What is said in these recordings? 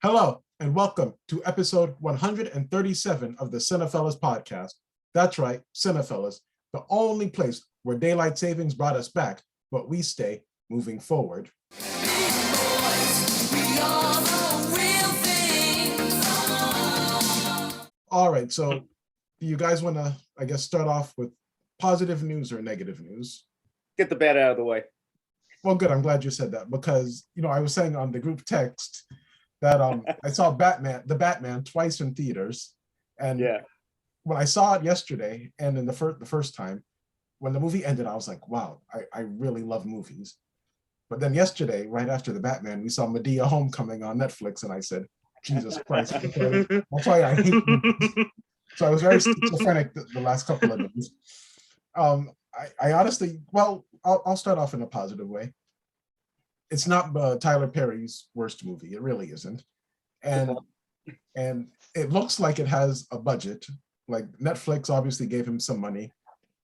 Hello, and welcome to episode 137 of the CinePhellas Podcast. That's right, CinePhellas, the only place where daylight savings brought us back, but we stay moving forward. All right, so do you guys want to, start off with positive news or negative news? Get the bad out of the way. Well, good. I'm glad you said that because, I was saying on the group text that I saw the Batman twice in theaters. And when I saw it yesterday and in the first time, when the movie ended, I was like, wow, I really love movies. But then yesterday, right after the Batman, we saw Medea Homecoming on Netflix. And I said, Jesus Christ, that's why I hate movies. So I was very schizophrenic the last couple of days. I honestly, I'll start off in a positive way. It's not Tyler Perry's worst movie. It really isn't. And it looks like it has a budget. Like Netflix obviously gave him some money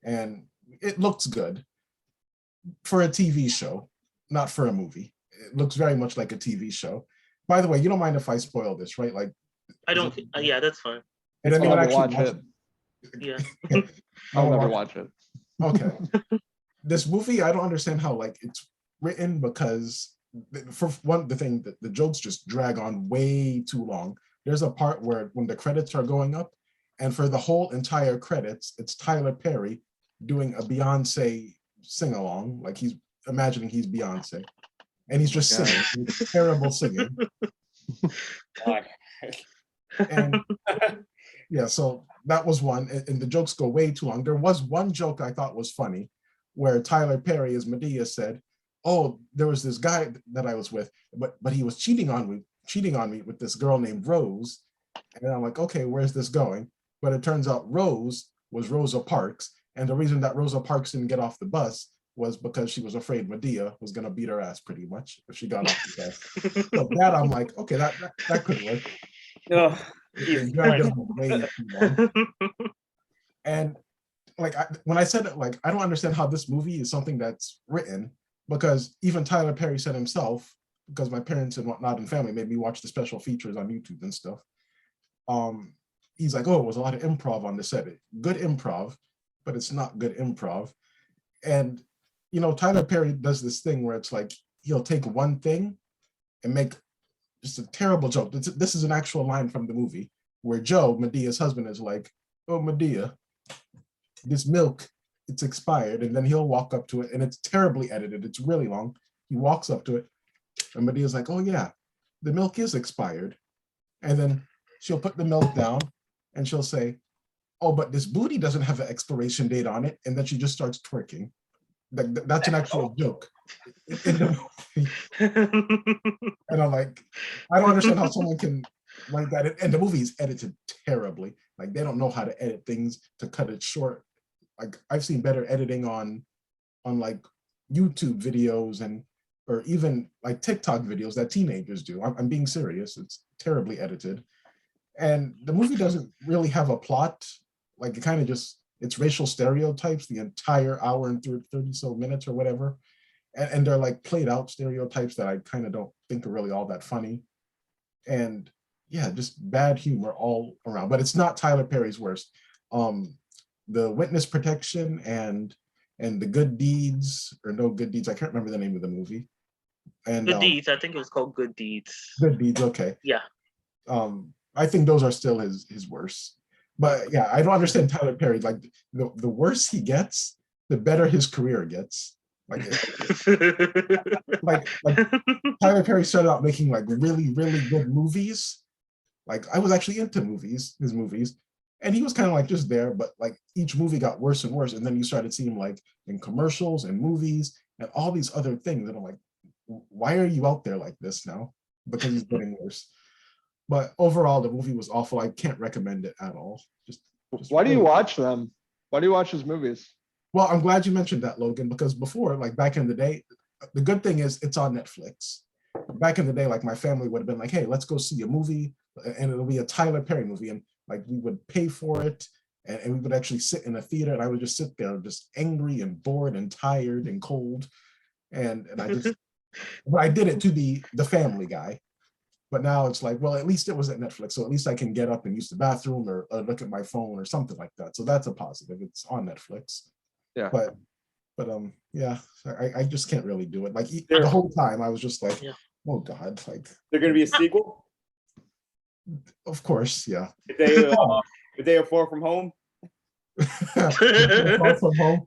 and it looks good for a TV show, not for a movie. It looks very much like a TV show. By the way, you don't mind if I spoil this, right? Like, I don't. Yeah, that's fine. Did anyone actually watch it? Yeah. I'll never watch it. Okay. This movie, I don't understand how it's written because for one, the jokes just drag on way too long. There's a part where when the credits are going up, and for the whole entire credits, it's Tyler Perry doing a Beyonce sing-along, like he's imagining he's Beyonce. And he's just singing, he's terrible singing. And yeah, so that was one, and the jokes go way too long. There was one joke I thought was funny, where Tyler Perry, as Medea, said, "Oh, there was this guy that I was with, but he was cheating on me with this girl named Rose." And I'm like, okay, where's this going? But it turns out Rose was Rosa Parks, and the reason that Rosa Parks didn't get off the bus was because she was afraid Medea was gonna beat her ass pretty much if she got off the bus. So that I'm like, okay, that could work. Oh, and when I said it, I don't understand how this movie is something that's written, because even Tyler Perry said himself, because my parents and whatnot and family made me watch the special features on YouTube and stuff. He's like, oh, it was a lot of improv on the set. Good improv, but it's not good improv. And Tyler Perry does this thing where it's like he'll take one thing and make just a terrible joke. This is an actual line from the movie where Joe, Medea's husband, is like, "Oh, Medea, this milk, it's expired." And then he'll walk up to it, and it's terribly edited. It's really long. He walks up to it, and Medea's like, "Oh yeah, the milk is expired." And then she'll put the milk down, and she'll say, "Oh, but this booty doesn't have an expiration date on it." And then she just starts twerking. That's an actual joke. And I'm like, I don't understand how someone can write that. And the movie is edited terribly. Like, they don't know how to edit things to cut it short. Like, I've seen better editing on YouTube videos or even TikTok videos that teenagers do. I'm being serious. It's terribly edited. And the movie doesn't really have a plot. It kind of just, it's racial stereotypes the entire hour and 30 so minutes or whatever. And they're played out stereotypes that I kind of don't think are really all that funny. And yeah, just bad humor all around. But it's not Tyler Perry's worst. The Witness Protection and the Good Deeds, or No Good Deeds, I can't remember the name of the movie. And Good Deeds, I think it was called Good Deeds. Good Deeds, okay. Yeah. I think those are still his worst. But yeah, I don't understand Tyler Perry. The worse he gets, the better his career gets. Tyler Perry started out making really, really good movies. I was actually into his movies, and he was kind of just there, but each movie got worse and worse. And then you started seeing him in commercials and movies and all these other things. And I'm like, why are you out there like this now? Because he's getting worse. But overall, the movie was awful. I can't recommend it at all. Just Why do you watch them? Why do you watch his movies? Well, I'm glad you mentioned that, Logan, because before, back in the day, the good thing is it's on Netflix. Back in the day, my family would have been like, hey, let's go see a movie, and it'll be a Tyler Perry movie. And we would pay for it, and we would actually sit in a theater, and I would just sit there just angry and bored and tired and cold. And I just, but I did it to the Family Guy. But now it's like, well, at least it was at Netflix, so at least I can get up and use the bathroom or look at my phone or something like that. So that's a positive. It's on Netflix. Yeah. But yeah, I just can't really do it. Like There- the whole time I was just like, Yeah. oh God, like There going to be a sequel? of course, yeah. If they are far from home? Far from home.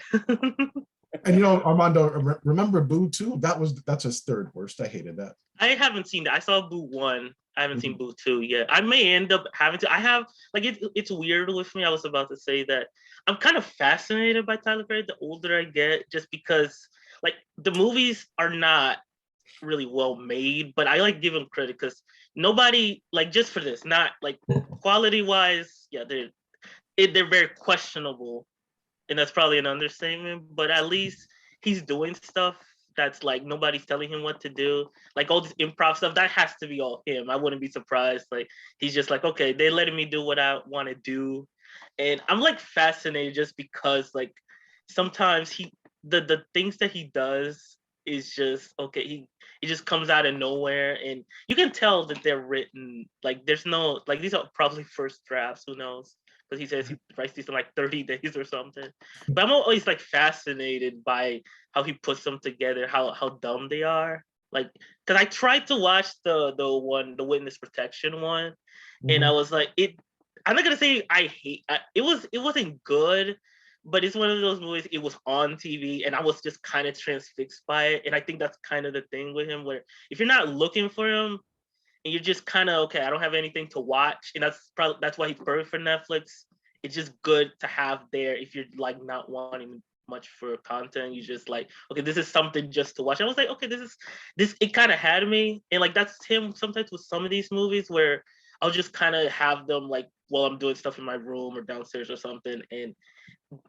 And you know, Armando, remember Boo 2? That's his third worst. I hated that. I haven't seen that. I saw Boo 1. I haven't seen Boo 2 yet. I may end up having to. I have like it's weird with me. I was about to say that I'm kind of fascinated by Tyler Perry the older I get, just because like the movies are not really well made, but I like give him credit because nobody like just for this, not like quality wise, yeah, they're very questionable, and that's probably an understatement. But at least he's doing stuff that's like nobody's telling him what to do. Like all this improv stuff, that has to be all him. I wouldn't be surprised. Like he's just like, okay, they're letting me do what I want to do, and I'm like fascinated just because like sometimes the things that he does is just okay. He just comes out of nowhere, and you can tell that they're written like there's no like these are probably first drafts. Who knows? Because he says he writes these in like 30 days or something. But I'm always like fascinated by how he puts them together, how dumb they are. Like, because I tried to watch the witness protection one, and I was like, I'm not gonna say it wasn't good, but it's one of those movies. It was on TV, and I was just kind of transfixed by it. And I think that's kind of the thing with him, where if you're not looking for him, and you're just kind of okay, I don't have anything to watch, and that's why he's perfect for Netflix. It's just good to have there if you're like not wanting much for content. You just like, okay, this is something just to watch. I was like, okay, this it kind of had me, and like that's him sometimes with some of these movies where I'll just kind of have them like while I'm doing stuff in my room or downstairs or something, and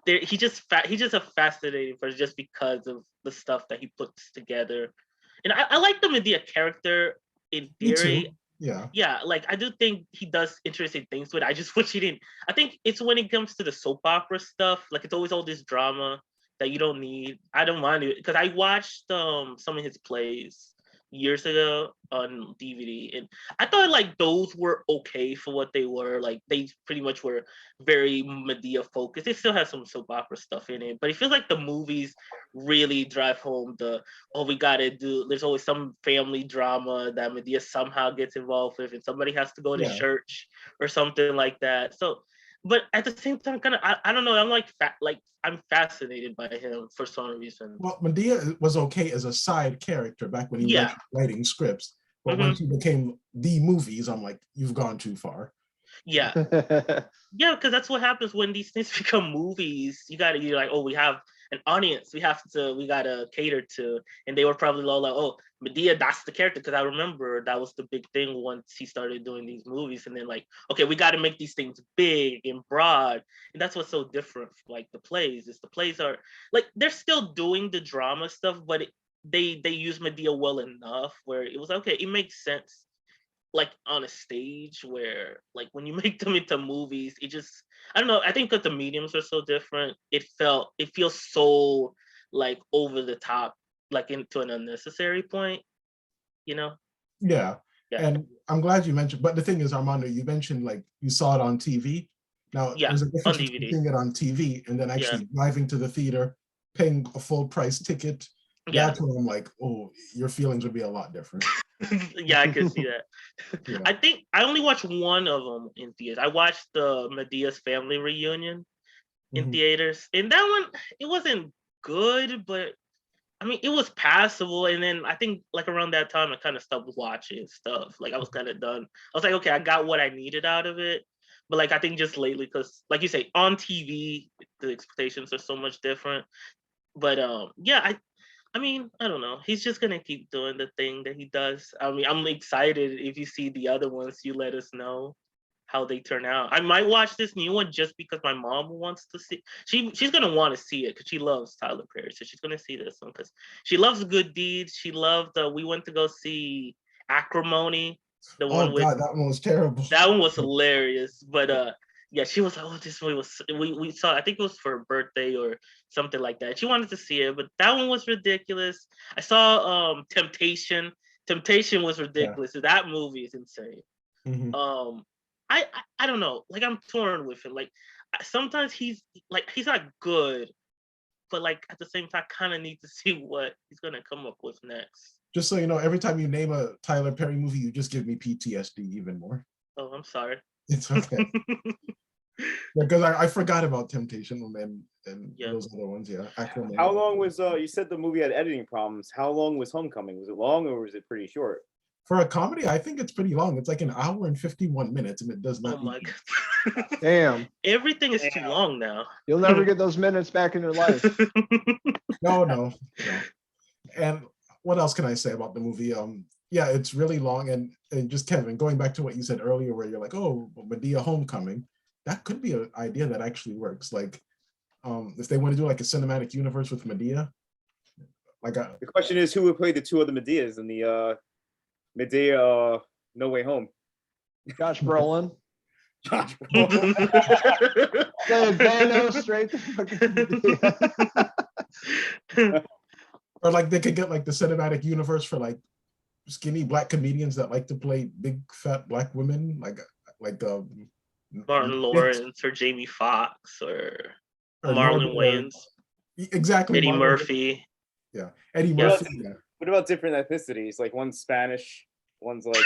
he's just a fascinating person just because of the stuff that he puts together. And I like the Medea character in theory. Yeah, like I do think he does interesting things, but I just wish he didn't. I think it's when it comes to the soap opera stuff, like it's always all this drama that you don't need. I don't mind it because I watched some of his plays years ago on DVD, and I thought like those were okay for what they were. Like they pretty much were very Medea focused. They still have some soap opera stuff in it, but it feels like the movies really drive home we gotta do. There's always some family drama that Medea somehow gets involved with, and somebody has to go to church or something like that. So, but at the same time, kind of, I don't know. I'm like, I'm fascinated by him for some reason. Well, Medea was okay as a side character back when he was writing scripts, but once he became the movies, I'm like, you've gone too far. Yeah, yeah, because that's what happens when these things become movies. You're like, oh, we have an audience, we gotta cater to, and they were probably all like, oh, Medea, that's the character. Because I remember that was the big thing once he started doing these movies, and then like, okay, we got to make these things big and broad, and that's what's so different. Like the plays are like they're still doing the drama stuff, but they use Medea well enough where it was okay. It makes sense like on a stage where like when you make them into movies, it just I don't know. I think that the mediums are so different. It feels so like over the top, like into an unnecessary point, you know? Yeah. And I'm glad you mentioned, but the thing is, Armando, you mentioned like you saw it on TV. Now there's a difference between seeing it on TV and then actually driving to the theater, paying a full price ticket. That's when I'm like, oh, your feelings would be a lot different. Yeah, I can see that. I think I only watched one of them in theaters. I watched the Medea's family reunion in theaters, and that one it wasn't good, but I mean it was passable. And then I think like around that time I kind of stopped watching stuff. Like I was kind of done. I was like, okay, I got what I needed out of it. But like I think just lately, because like you say, on TV the expectations are so much different. But I mean, I don't know. He's just gonna keep doing the thing that he does. I mean, I'm excited if you see the other ones. You let us know how they turn out. I might watch this new one just because my mom wants to see. She's gonna want to see it because she loves Tyler Perry, so she's gonna see this one because she loves Good Deeds. She loved. We went to go see Acrimony. The one with that one was terrible. That one was hilarious, but yeah, she was like, "Oh, this movie was." We saw. I think it was for her birthday or something like that. She wanted to see it, but that one was ridiculous. I saw Temptation Temptation was ridiculous. That movie is insane. Mhm. I don't know. Like I'm torn with him. Like sometimes he's not good, but like at the same time, kind of need to see what he's gonna come up with next. Just so you know, every time you name a Tyler Perry movie, you just give me PTSD even more. Oh, I'm sorry. It's okay. Because I forgot about Temptation and Yeah. those other ones. Yeah. Aquaman. How long was you said the movie had editing problems? How long was Homecoming? Was it long or was it pretty short? For a comedy, I think it's pretty long. It's like an hour and 51 minutes, and it does not. Oh my need- god. Damn, Everything is too Damn. long now. you'll never get those minutes back in your life. No. And what else can I say about the movie? Yeah, it's really long, and just Kevin, going back to what you said earlier, where you're like, oh, Medea Homecoming, that could be an idea that actually works. Like, if they want to do like a cinematic universe with Medea, like The question is, who would play the two other Medeas in the Medea No Way Home? Josh Brolin. Josh Play Thanos straight to fucking. or like they could get like the cinematic universe for like skinny black comedians that like to play big fat black women, like Martin Lawrence or Jamie Foxx or Marlon Norman- Wayans, exactly. Eddie Marlon- Murphy. Yeah, Eddie Yeah. Murphy. Yeah. What about different ethnicities? Like one's Spanish, one's like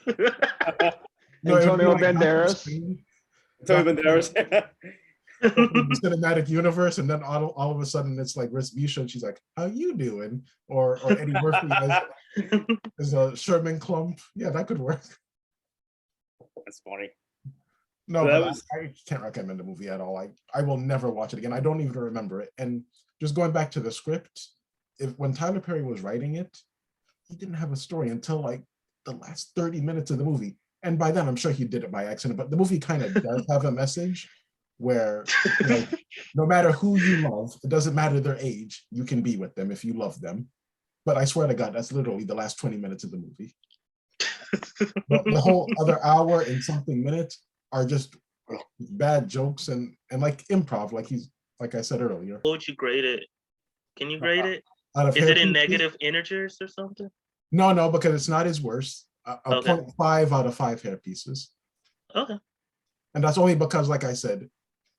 No, it would be Antonio like Banderas. Spain, Tony Banderas. the cinematic universe, and then all of a sudden it's like Riz Misha, and she's like, "How you doing?" Or Eddie Murphy as a Sherman Klump. Yeah, that could work. That's funny. No, So that but was- I can't recommend the movie at all. I will never watch it again. I don't even remember it. And just going back to the script, when Tyler Perry was writing it, he didn't have a story until like the last 30 minutes of the movie. And by then, I'm sure he did it by accident. But the movie kind of does have a message where, like, no matter who you love, it doesn't matter their age, you can be with them if you love them. But I swear to God, that's literally the last 20 minutes of the movie. The whole other hour and something minutes are just bad jokes and like improv, like I said earlier. What would you grade it? Can you grade it? Out of Is it hair in pieces- negative integers or something? No, because it's not his worst. A Okay. 0.5 out of 5 hair pieces. Okay. And that's only because, like I said,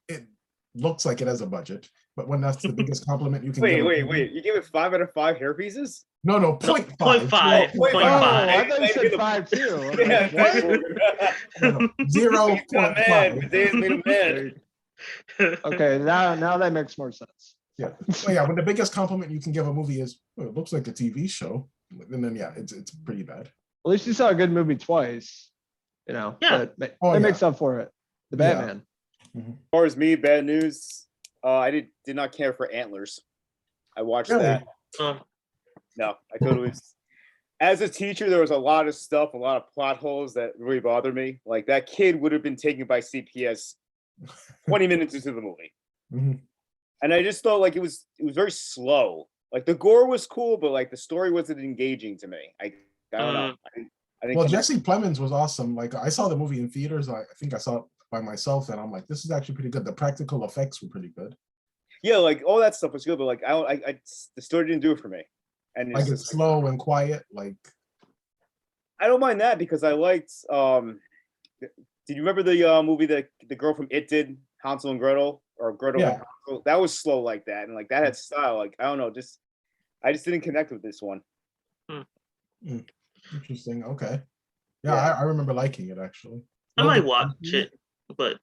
it looks like it has a budget. But when that's the biggest compliment you can Wait. give. You gave it 5 out of 5 hair pieces? No, No, 0.5. 0.5. Oh, 0.5. 0.5. I thought you Maybe said the- 5 too. I'm Yeah, like, what? No, He's got mad. 0.5. Medea's made him mad. Okay, now that makes more sense. Yeah. Well, yeah, when the biggest compliment you can give a movie is, oh, it looks like a TV show. And then, yeah, it's pretty bad. At least you saw a good movie twice. You know, Yeah. that Oh, yeah. makes up for it. The Yeah. Batman. As far as me, bad news. I did not care for Antlers. I watched Really? that. Oh, No, I thought it was. As a teacher, there was a lot of stuff, a lot of plot holes that really bothered me. Like that kid would have been taken by CPS 20 minutes into the movie, Mhm. and I just thought like it was very slow. Like the gore was cool, but like the story wasn't engaging to me. I don't know. I think Well, Jesse Plemons was awesome. Like I saw the movie in theaters. I think I saw it by myself, and I'm like, this is actually pretty good. The practical effects were pretty good. yeah, like all that stuff was good, but like I the story didn't do it for me. And Like it's it's just, slow and quiet. Like I don't mind that because I liked. Did you remember the movie that the girl from It did, Hansel and Gretel, or Gretel and Yeah. Hansel? That was slow like that, and like that had style. Like I don't know, I just didn't connect with this one. interesting. Okay. Yeah, Yeah. I remember liking it actually. I Well, might the- watch it, but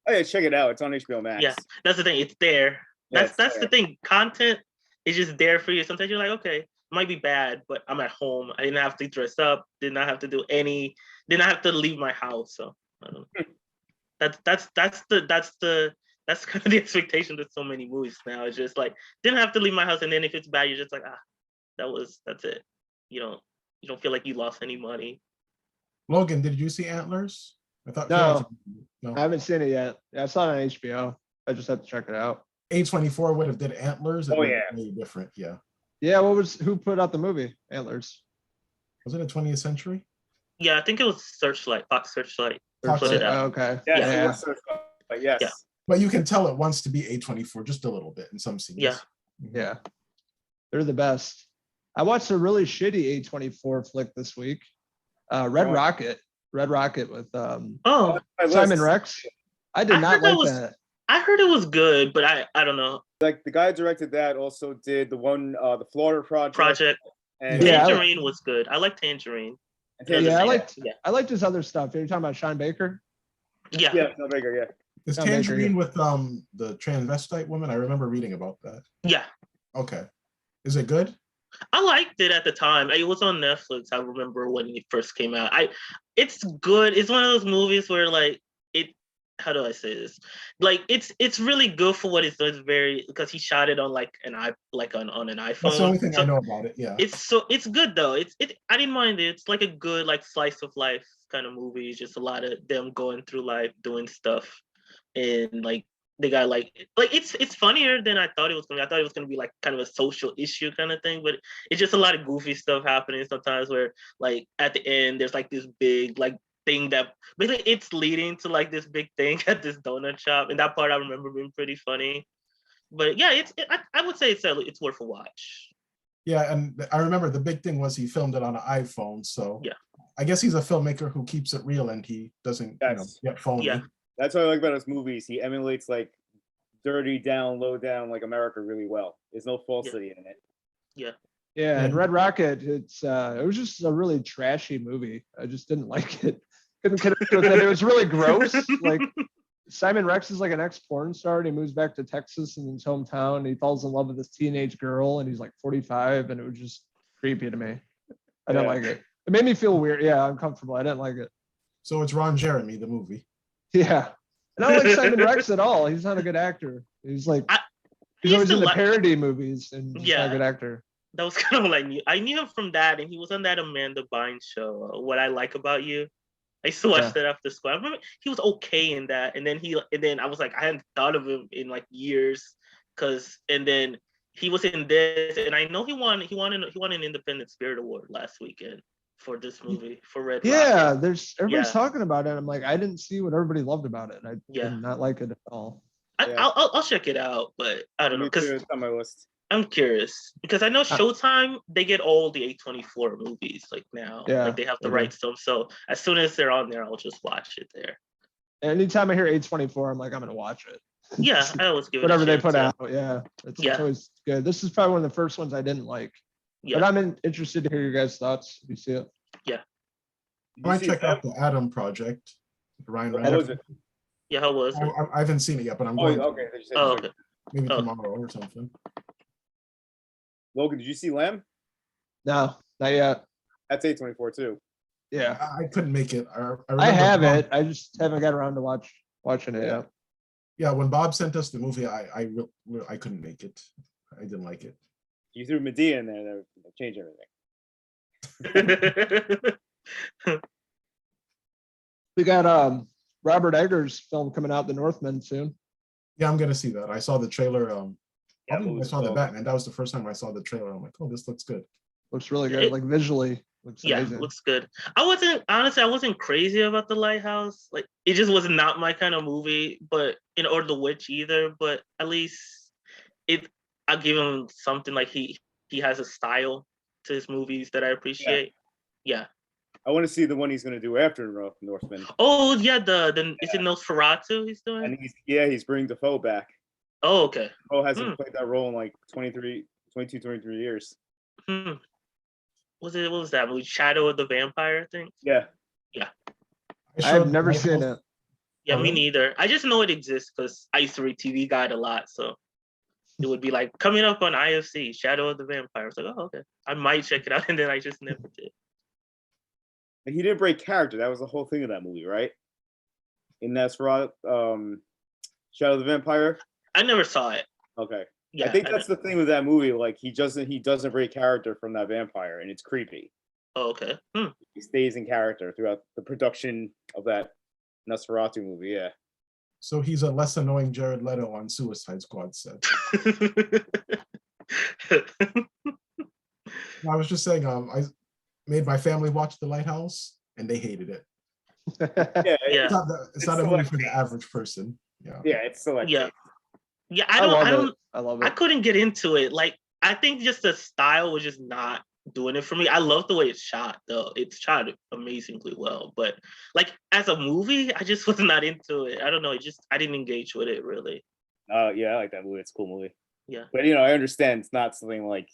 Oh yeah, check it out. It's on HBO Max. yeah, that's the thing. It's there. Yeah, That's it's that's the there. thing. Content is just there for you. Sometimes you're like, okay, it might be bad, but I'm at home. I didn't have to dress up. Did not have to do any. Did not have to leave my house. So I don't know. That's kind of the expectation with so many movies now. It's just like didn't have to leave my house, and then if it's bad, you're just like, that's it. You don't feel like you lost any money. Logan, did you see Antlers? I thought No. no. I haven't seen it yet. Yeah, I saw it on HBO. I just have to check it out. A24 would have did Antlers. It Oh, would yeah. be different. Yeah. Yeah, who put out the movie? Antlers. Was it a 20th Century? Yeah, I think it was Searchlight, Fox Searchlight. Fox Put it Searchlight. out. Oh, okay. Yes, Yeah. it was but yes. Yeah. But you can tell it wants to be A24 just a little bit in some scenes. Yeah. Yeah. They're the best. I watched a really shitty A24 flick this week. Red Rocket with Oh, Simon Rex. I did not like that. I heard it was good, but I don't know. Like the guy who directed that also did the one, the Florida Project. And Tangerine was good. I like Tangerine. Yeah, I liked his other stuff. You're talking about Sean Baker? Yeah. Yeah, Sean Baker, yeah. Is Tangerine with the transvestite woman? I remember reading about that. Yeah. Okay. Is it good? I liked it at the time. It was on Netflix. I remember when it first came out. It's good. It's one of those movies where like how do I say this? Like it's really good for what it's very because he shot it on like on an iPhone. That's the only thing I know about it. Yeah. It's good though. I didn't mind it. It's like a good like slice of life kind of movie. It's just a lot of them going through life, doing stuff, and like they got like it's funnier than I thought it was gonna be. I thought it was gonna be like kind of a social issue kind of thing, but it's just a lot of goofy stuff happening sometimes where like at the end there's like this big like thing that basically it's leading to like this big thing at this donut shop, and that part I remember being pretty funny. But yeah, I would say it's worth a watch. Yeah, and I remember the big thing was he filmed it on an iPhone, so yeah, I guess he's a filmmaker who keeps it real and he doesn't get phony. Yeah, that's what I like about his movies. He emulates like dirty down, low down, like America really well. There's no falsity in it. Yeah. Yeah, and Red Rocket, it was just a really trashy movie. I just didn't like it. Couldn't connect with it. It was really gross. Like Simon Rex is like an ex-porn star, and he moves back to Texas in his hometown. And he falls in love with this teenage girl, and he's like 45, and it was just creepy to me. I didn't like it. It made me feel weird. Yeah, uncomfortable. I didn't like it. So it's Ron Jeremy, the movie. Yeah. And I don't like Simon Rex at all. He's not a good actor. He's like he's always in the parody movies, and he's not a good actor. That was kind of what I knew him from that, and he was on that Amanda Bynes show, What I Like About You. I used to watch that after school. I remember he was okay in that, and then I was like, I hadn't thought of him in like years, and then he was in this, and I know he won an Independent Spirit Award last weekend for this movie for Red Rocket. Yeah, everybody's talking about it. I'm like, I didn't see what everybody loved about it. I did not like it at all. I'll check it out, but I don't know because it's on my list. I'm curious because I know Showtime, they get all the A24 movies like now. Like they have the rights to them. So as soon as they're on there, I'll just watch it there. Anytime I hear A24, I'm like, I'm going to watch it. Yeah, I always give it whatever they put out. Yeah, it's always good. This is probably one of the first ones I didn't like. Yeah. But I'm interested to hear your guys' thoughts. You see it? Yeah. I might check out the Adam Project. Ryan Reynolds. Yeah, how was it? I haven't seen it yet, but I'm going. Okay. Okay. Maybe tomorrow or something. Logan, did you see Lamb? No, not yet. That's A24 too. Yeah, I couldn't make it. I have it. I just haven't got around to watching it yet. Yeah, when Bob sent us the movie, I couldn't make it. I didn't like it. You threw Medea in there, that changed everything. We got Robert Eggers' film coming out, The Northman, soon. Yeah, I'm gonna see that. I saw the trailer. I saw the Batman. That was the first time I saw the trailer. I'm like, oh, this looks good. Looks really good. Like visually, looks amazing. Looks good. I wasn't crazy about The Lighthouse. Like it just was not my kind of movie, or The Witch either. But at least I'll give him something. Like he has a style to his movies that I appreciate. Yeah. I want to see the one he's going to do after Northman. Oh yeah, is it Nosferatu he's doing? And he's bringing Defoe back. Oh, okay. Defoe hasn't played that role in like 23 years. What was that movie? Shadow of the Vampire, I think. Yeah. I've never seen it. Yeah, me neither. I just know it exists because I used to read TV Guide a lot, so it would be like coming up on IFC, Shadow of the Vampire. I was like, oh, okay. I might check it out, and then I just never did. And he didn't break character. That was the whole thing of that movie, right? In Shadow of the Vampire. I never saw it. Okay. Yeah, I think that's the thing with that movie. Like he doesn't break character from that vampire, and it's creepy. Oh, okay. He stays in character throughout the production of that Nosferatu movie. Yeah. So he's a less annoying Jared Leto on Suicide Squad set. I was just saying, I made my family watch The Lighthouse, and they hated it. Yeah. It's not a movie for the average person. Yeah. Yeah, it's selective. Yeah, I love it. I love it. I couldn't get into it. Like, I think just the style was just not doing it for me. I love the way it's shot, though. It's shot amazingly well. But like as a movie, I just was not into it. I don't know. I didn't engage with it really. Yeah, I like that movie. It's a cool movie. Yeah. But I understand it's not something like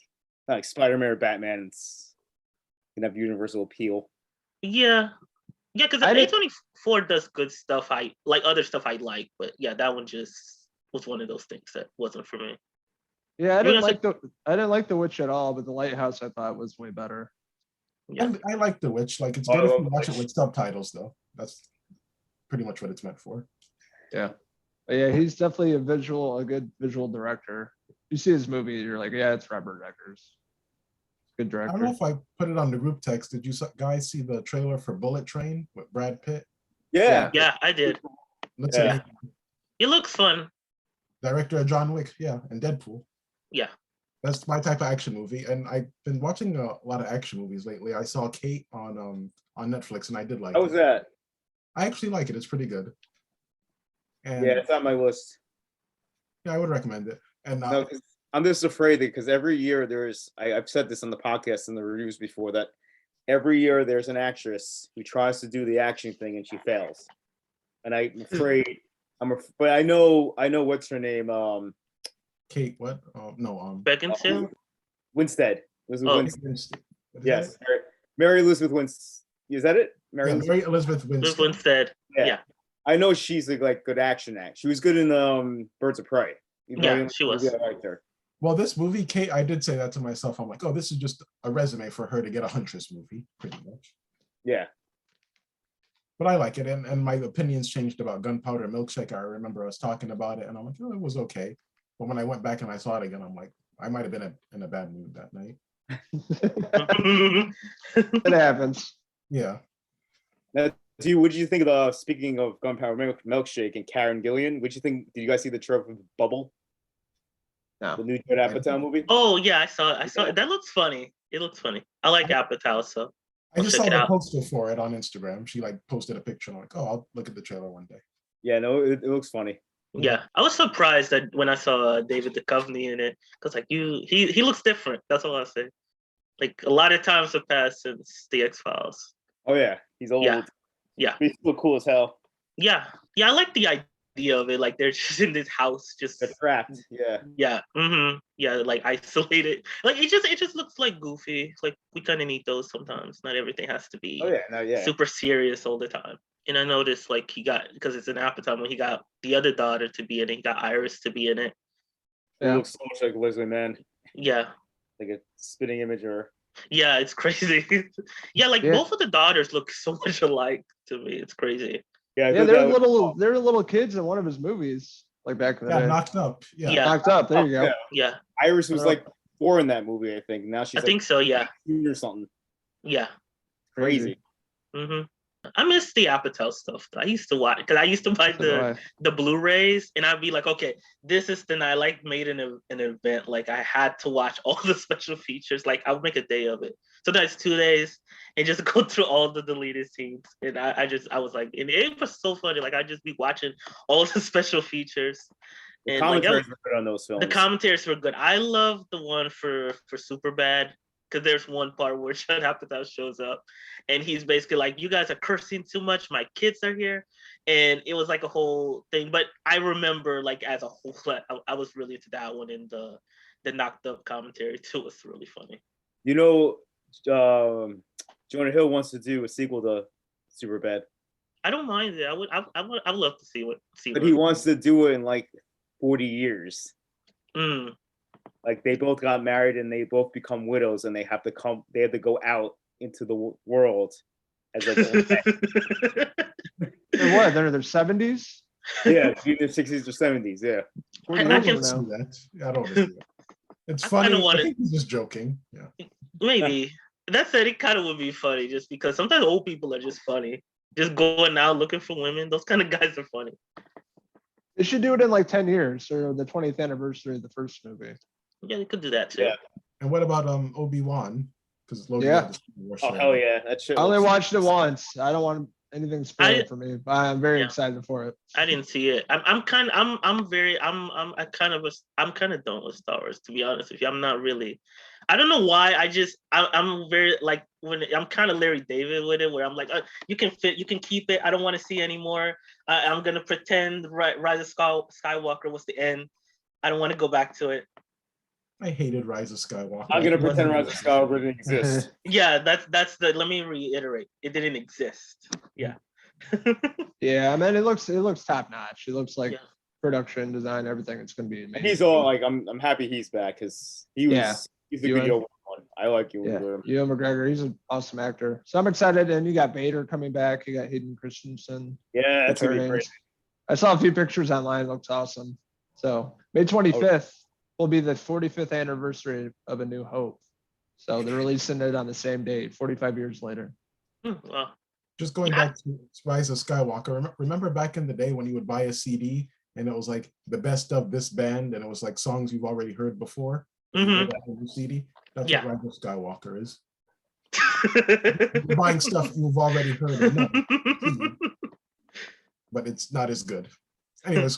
not like Spider-Man or Batman. It's gonna have universal appeal. Yeah. Yeah, because A24 does good stuff. I like other stuff I like, but yeah, that one just was one of those things that wasn't for me. Yeah, I didn't like The Witch at all, but The Lighthouse I thought was way better. Yeah. I like The Witch. Like it's good if you watch it with subtitles, though. That's pretty much what it's meant for. Yeah. But yeah, he's definitely a good visual director. You see his movie, you're like, yeah, it's Robert Eggers. Good director. I don't know if I put it on the group text. Did you guys see the trailer for Bullet Train with Brad Pitt? Yeah. Yeah, I did. Looks amazing. It looks fun. Director of John Wick, yeah, and Deadpool. Yeah. That's my type of action movie, and I've been watching a lot of action movies lately. I saw Kate on Netflix, and I did like it. How was that? I actually like it. It's pretty good. And Yeah, it's on my list. yeah, I would recommend it. And No, 'cause I'm just afraid that because every year I've said this on the podcast and the reviews before, that every year there's an actress who tries to do the action thing and she fails. And I'm afraid but I know what's her name. Kate, what? Beckinsale? Winstead. Elizabeth Winstead. Winstead. Yes. Mary Elizabeth Winstead. Is that it? Mary Elizabeth Winstead. Winstead. Yeah. I know she's a good action act. She was good in Birds of Prey. Yeah, she was. I liked her. Well, this movie, Kate, I did say that to myself. I'm like, oh, this is just a resume for her to get a Huntress movie, pretty much. Yeah. But I like it, and my opinions changed about Gunpowder Milkshake. I remember I was talking about it, and I'm like, oh, it was okay. But when I went back and I saw it again, I'm like, I might have been in a bad mood that night. It happens. Yeah. Now, what did you think of speaking of Gunpowder Milkshake and Karen Gillan? What did you think? Did you guys see the trailer of Bubble? No. The new Judd Apatow movie? Oh yeah, I saw it. That looks funny. It looks funny. I like Apatow, so I just saw check it the out. poster for it on Instagram. She posted a picture, and I'm like, oh, I'll look at the trailer one day. Yeah, no, it looks funny. Yeah, I was surprised that when I saw David Duchovny in it, because like he looks different. That's all I say. Like a lot of times have passed since the X-Files. Oh yeah, he's old. Yeah. He's still cool as hell. Yeah, I like the idea of it. Like they're just in this house, just They're trapped. Yeah. Yeah. Mm-hmm. Yeah, like isolated. Like it just looks like goofy. Like we kind of need those sometimes. Not everything has to be super serious all the time. And I noticed like he got, because it's an Apatow when he got the other daughter to be in it. He got Iris to be in it. It looks so much like Leslie Mann. Yeah. Like a spitting image of her. Yeah, it's crazy. Both of the daughters look so much alike to me. It's crazy. Yeah, they're little kids in one of his movies, like back in the day. Knocked Up. Yeah. Knocked Up. There you go. Yeah. Iris was like 4 in that movie, I think. Now she's I think so, yeah. Or something. Yeah. Crazy. Mm-hmm. I miss the Apatow stuff. I used to watch, because I used to buy the Blu-rays, and I'd be like, okay, this is the night. I made an event. Like I had to watch all the special features. Like I would make a day of it. Sometimes 2 days, and just go through all the deleted scenes. And I was like, and it was so funny. Like I'd just be watching all the special features. The commentaries were good on those films. The commentaries were good. I love the one for Superbad. Because there's one part where Judd Apatow shows up and he's basically like, you guys are cursing too much. My kids are here. And it was like a whole thing. But I remember like as a whole, I was really into that one, and the Knocked Up commentary too was really funny. Jonah Hill wants to do a sequel to Superbad. I don't mind it. I would love to see But he wants to do it in like 40 years. Mm. Like they both got married and they both become widows, and they have to go out into the world as like They're what? They're in their 70s? Yeah, in their 60s or 70s. Yeah. I can see that. I don't see that. It's funny. I think he's just joking. Yeah. Maybe. That said, it kind of would be funny just because sometimes old people are just funny. Just going out looking for women. Those kind of guys are funny. They should do it in like 10 years or the 20th anniversary of the first movie. Yeah, they could do that too. Yeah. And what about Obi-Wan? Because oh hell yeah, that shit. I only watched it once. I don't want anything spoiled for me, but I'm very excited for it. I didn't see it. I'm kind of done with Star Wars, to be honest with you. I'm not really. I don't know why. I'm very like when I'm kind of Larry David with it, where I'm like, you can keep it. I don't want to see anymore. I'm gonna pretend Rise of Skywalker was the end. I don't want to go back to it. I hated Rise of Skywalker. I'm gonna pretend Rise of Skywalker didn't exist. Yeah, that's the. Let me reiterate. It didn't exist. Yeah. Yeah, I mean, it looks top notch. It looks like production, design, everything. It's gonna be amazing. He's all like, I'm happy he's back because he's a good Yoda one. I like you. Yeah, Ewan McGregor, he's an awesome actor. So I'm excited. And you got Vader coming back. You got Hayden Christensen. Yeah, that's gonna be great. I saw a few pictures online. It looks awesome. So May 25th will be the 45th anniversary of A New Hope. So they're releasing it on the same date, 45 years later. Wow. Just going back to Rise of Skywalker, remember back in the day when you would buy a CD and it was like the best of this band and it was like songs you've already heard before? Mm-hmm. CD? That's what Rise of Skywalker is. You're buying stuff you've already heard, but it's not as good. Anyways,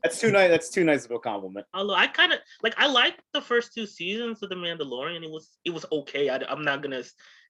that's too nice. That's too nice of a compliment. Although I kind of like, I liked the first 2 seasons of The Mandalorian. It was okay. I'm not gonna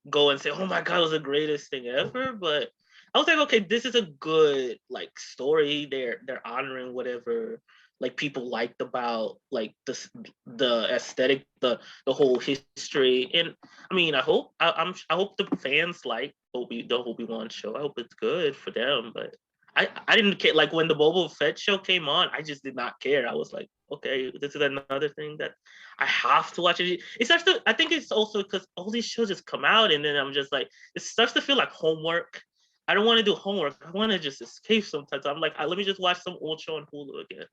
go and say, oh my god, it was the greatest thing ever. But I was like, okay, this is a good like story. They're honoring whatever like people liked about like the aesthetic, the whole history. And I mean, I hope the fans like the Obi-Wan show. I hope it's good for them, but I didn't care. Like when the Boba Fett show came on, I just did not care. I was like, okay, this is another thing that I have to watch. It starts to, I think it's also because all these shows just come out and then I'm just like, it starts to feel like homework. I don't want to do homework. I want to just escape sometimes. I'm like, let me just watch some old show on Hulu again.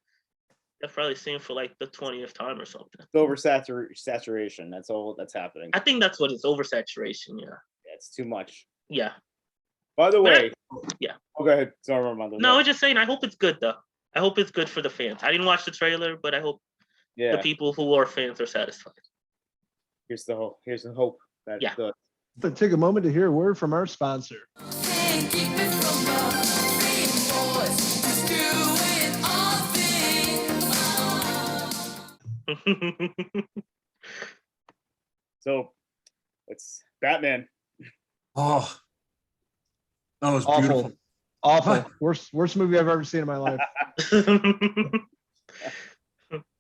I've probably seen for like the 20th time or something. It's oversaturation. That's all that's happening. I think that's what it's, oversaturation. Yeah. It's too much. Yeah. By the way, yeah. Oh, go ahead. Sorry, Armando. No, I was just saying, I hope it's good though. I hope it's good for the fans. I didn't watch the trailer, but I hope the people who are fans are satisfied. Here's the hope. That Let's take a moment to hear a word from our sponsor. So, it's Batman. Oh, that was beautiful. Awful. Worst movie I've ever seen in my life.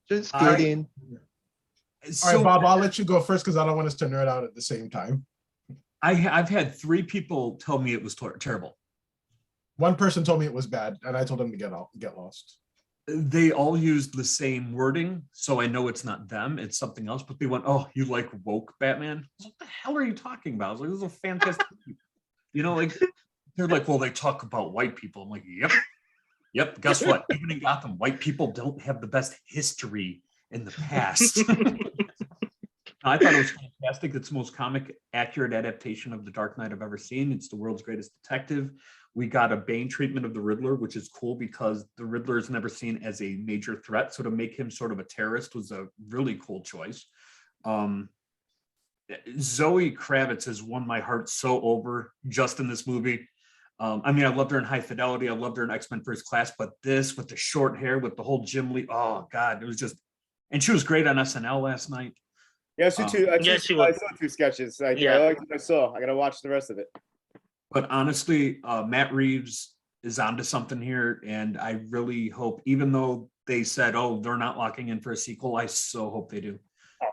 Just kidding. All right, Bob, I'll let you go first because I don't want us to nerd out at the same time. I've had 3 people tell me it was terrible. One person told me it was bad, and I told them to get lost. They all used the same wording, so I know it's not them, it's something else, but they went, oh, you like woke Batman? What the hell are you talking about? I was like, this is a fantastic like they're like, well, they talk about white people. I'm like, yep, guess what? Even in Gotham, white people don't have the best history in the past. I thought it was fantastic. It's the most comic accurate adaptation of The Dark Knight I've ever seen. It's the world's greatest detective. We got a Bane treatment of the Riddler, which is cool because the Riddler is never seen as a major threat. So to make him sort of a terrorist was a really cool choice. Zoe Kravitz has won my heart so over just in this movie. I mean, I loved her in High Fidelity. I loved her in X-Men First Class, but this with the short hair, with the whole Jim Lee, oh God, it was just, and she was great on SNL last night. Yeah, she too. I saw 2 sketches. I liked what I saw. I gotta watch the rest of it. But honestly, Matt Reeves is onto something here, and I really hope, even though they said, oh, they're not locking in for a sequel, I so hope they do.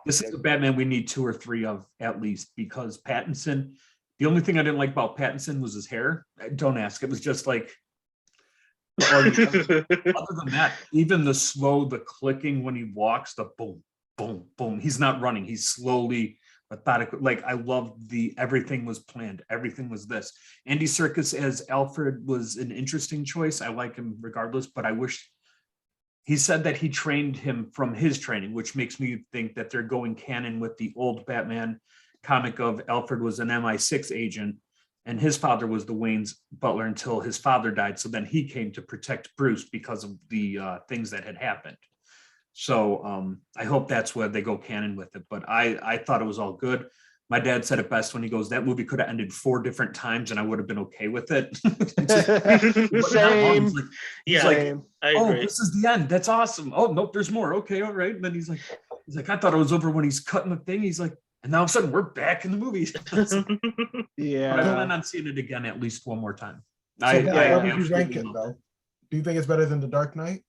This is a Batman we need 2 or 3 of at least, because Pattinson, the only thing I didn't like about Pattinson was his hair. Don't ask. It was just like, other than that, even the clicking when he walks, the boom, boom, boom. He's not running. He's slowly, methodical. Like, I love everything was planned. Everything was this. Andy Serkis as Alfred was an interesting choice. I like him regardless, but I wish he said that he trained him from his training, which makes me think that they're going canon with the old Batman comic of Alfred was an MI6 agent and his father was the Wayne's butler until his father died. So then he came to protect Bruce because of the things that had happened. So I hope that's where they go canon with it. But I thought it was all good. My dad said it best when he goes, that movie could have ended 4 different times and I would have been okay with it. Same. He's like, oh, this is the end. That's awesome. Oh, nope, there's more. Okay, all right. And then he's like, I thought it was over when he's cutting the thing. He's like, And now all of a sudden we're back in the movies. But I Yeah. plan on seeing it again at least one more time. So I where would you absolutely rank it love though? Do you think it's better than The Dark Knight?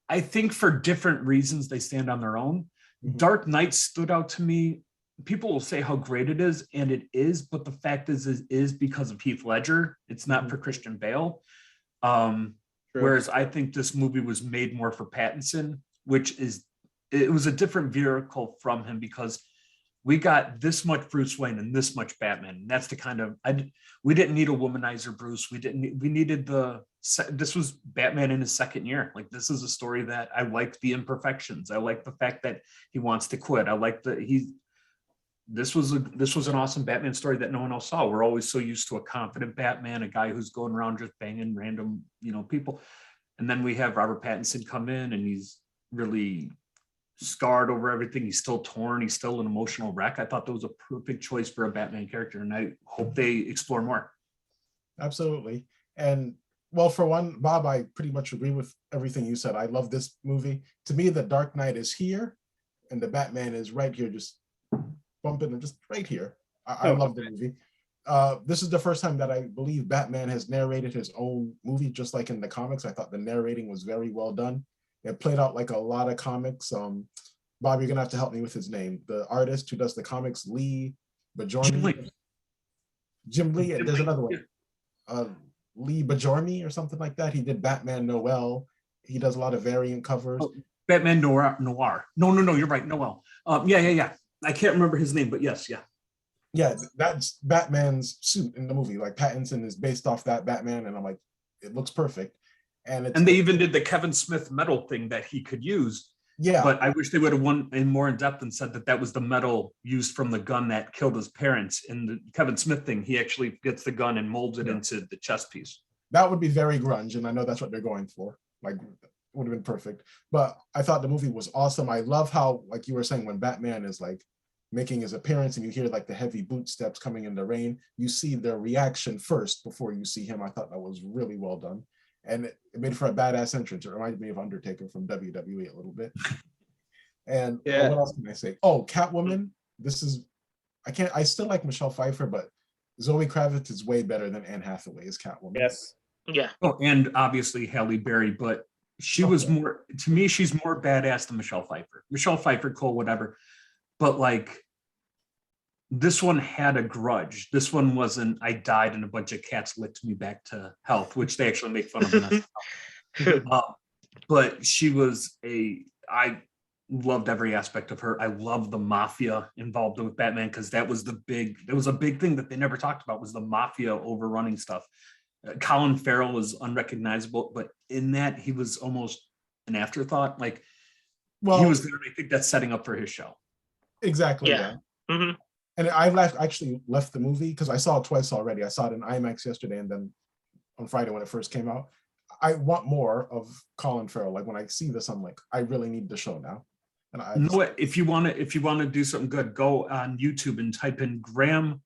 I think for different reasons they stand on their own. Mhm. Dark Knight stood out to me. People will say how great it is, and it is, but the fact is because of Heath Ledger. It's not for Christian Bale. Whereas I think this movie was made more for Pattinson, it was a different vehicle from him because we got this much Bruce Wayne and this much Batman. And that's the kind of we didn't need a womanizer Bruce. We needed this was Batman in his second year. Like, this is a story that I like the imperfections. I like the fact that he wants to quit. I like this was an awesome Batman story that no one else saw. We're always so used to a confident Batman, a guy who's going around just banging random, people. And then we have Robert Pattinson come in and he's really scarred over everything. He's still torn. He's still an emotional wreck. I thought that was a perfect choice for a Batman character, and I hope they explore more. Absolutely. And well, for one, Bob, I pretty much agree with everything you said. I love this movie. To me, The Dark Knight is here and the Batman is right here, just bumping and just right here. I love the movie. This is the first time that I believe Batman has narrated his own movie, just like in the comics. I thought the narrating was very well done. It played out like a lot of comics. Bob, you're gonna have to help me with his name. The artist who does the comics, Lee Bajorni. Jim Lee. There's another one. Lee Bajorni or something like that. He did Batman Noel. He does a lot of variant covers. Oh, Batman Noir. No, you're right. Noel. Yeah. I can't remember his name, but yes, yeah. Yeah, that's Batman's suit in the movie. Like, Pattinson is based off that Batman, and I'm like, it looks perfect. And they even did the Kevin Smith metal thing that he could use. Yeah. But I wish they would have went in more in depth and said that was the metal used from the gun that killed his parents. In the Kevin Smith thing, he actually gets the gun and molds it into the chest piece. That would be very grunge, and I know that's what they're going for. Like, it would have been perfect. But I thought the movie was awesome. I love how, like you were saying, when Batman is like making his appearance and you hear like the heavy boot steps coming in the rain, you see their reaction first before you see him. I thought that was really well done. And it made for a badass entrance. It reminded me of Undertaker from WWE a little bit. And what else can I say? Oh, Catwoman. I still like Michelle Pfeiffer, but Zoe Kravitz is way better than Anne Hathaway as Catwoman. Yes. Yeah. Oh, and obviously Halle Berry, but she was more, to me, she's more badass than Michelle Pfeiffer. Michelle Pfeiffer, cool, whatever. But like, this one had a grudge. This one wasn't, I died and a bunch of cats licked me back to health, which they actually make fun of. But she was I loved every aspect of her. I love the mafia involved with Batman, because that was a big thing that they never talked about, was the mafia overrunning stuff. Colin Farrell was unrecognizable, but in that he was almost an afterthought. Like, he was there, and I think that's setting up for his show. Exactly. Yeah. Mm-hmm. And I actually left the movie because I saw it twice already. I saw it in IMAX yesterday and then on Friday when it first came out. I want more of Colin Farrell. Like, when I see this, I'm like, I really need the show now. And if you want to do something good, go on YouTube and type in Graham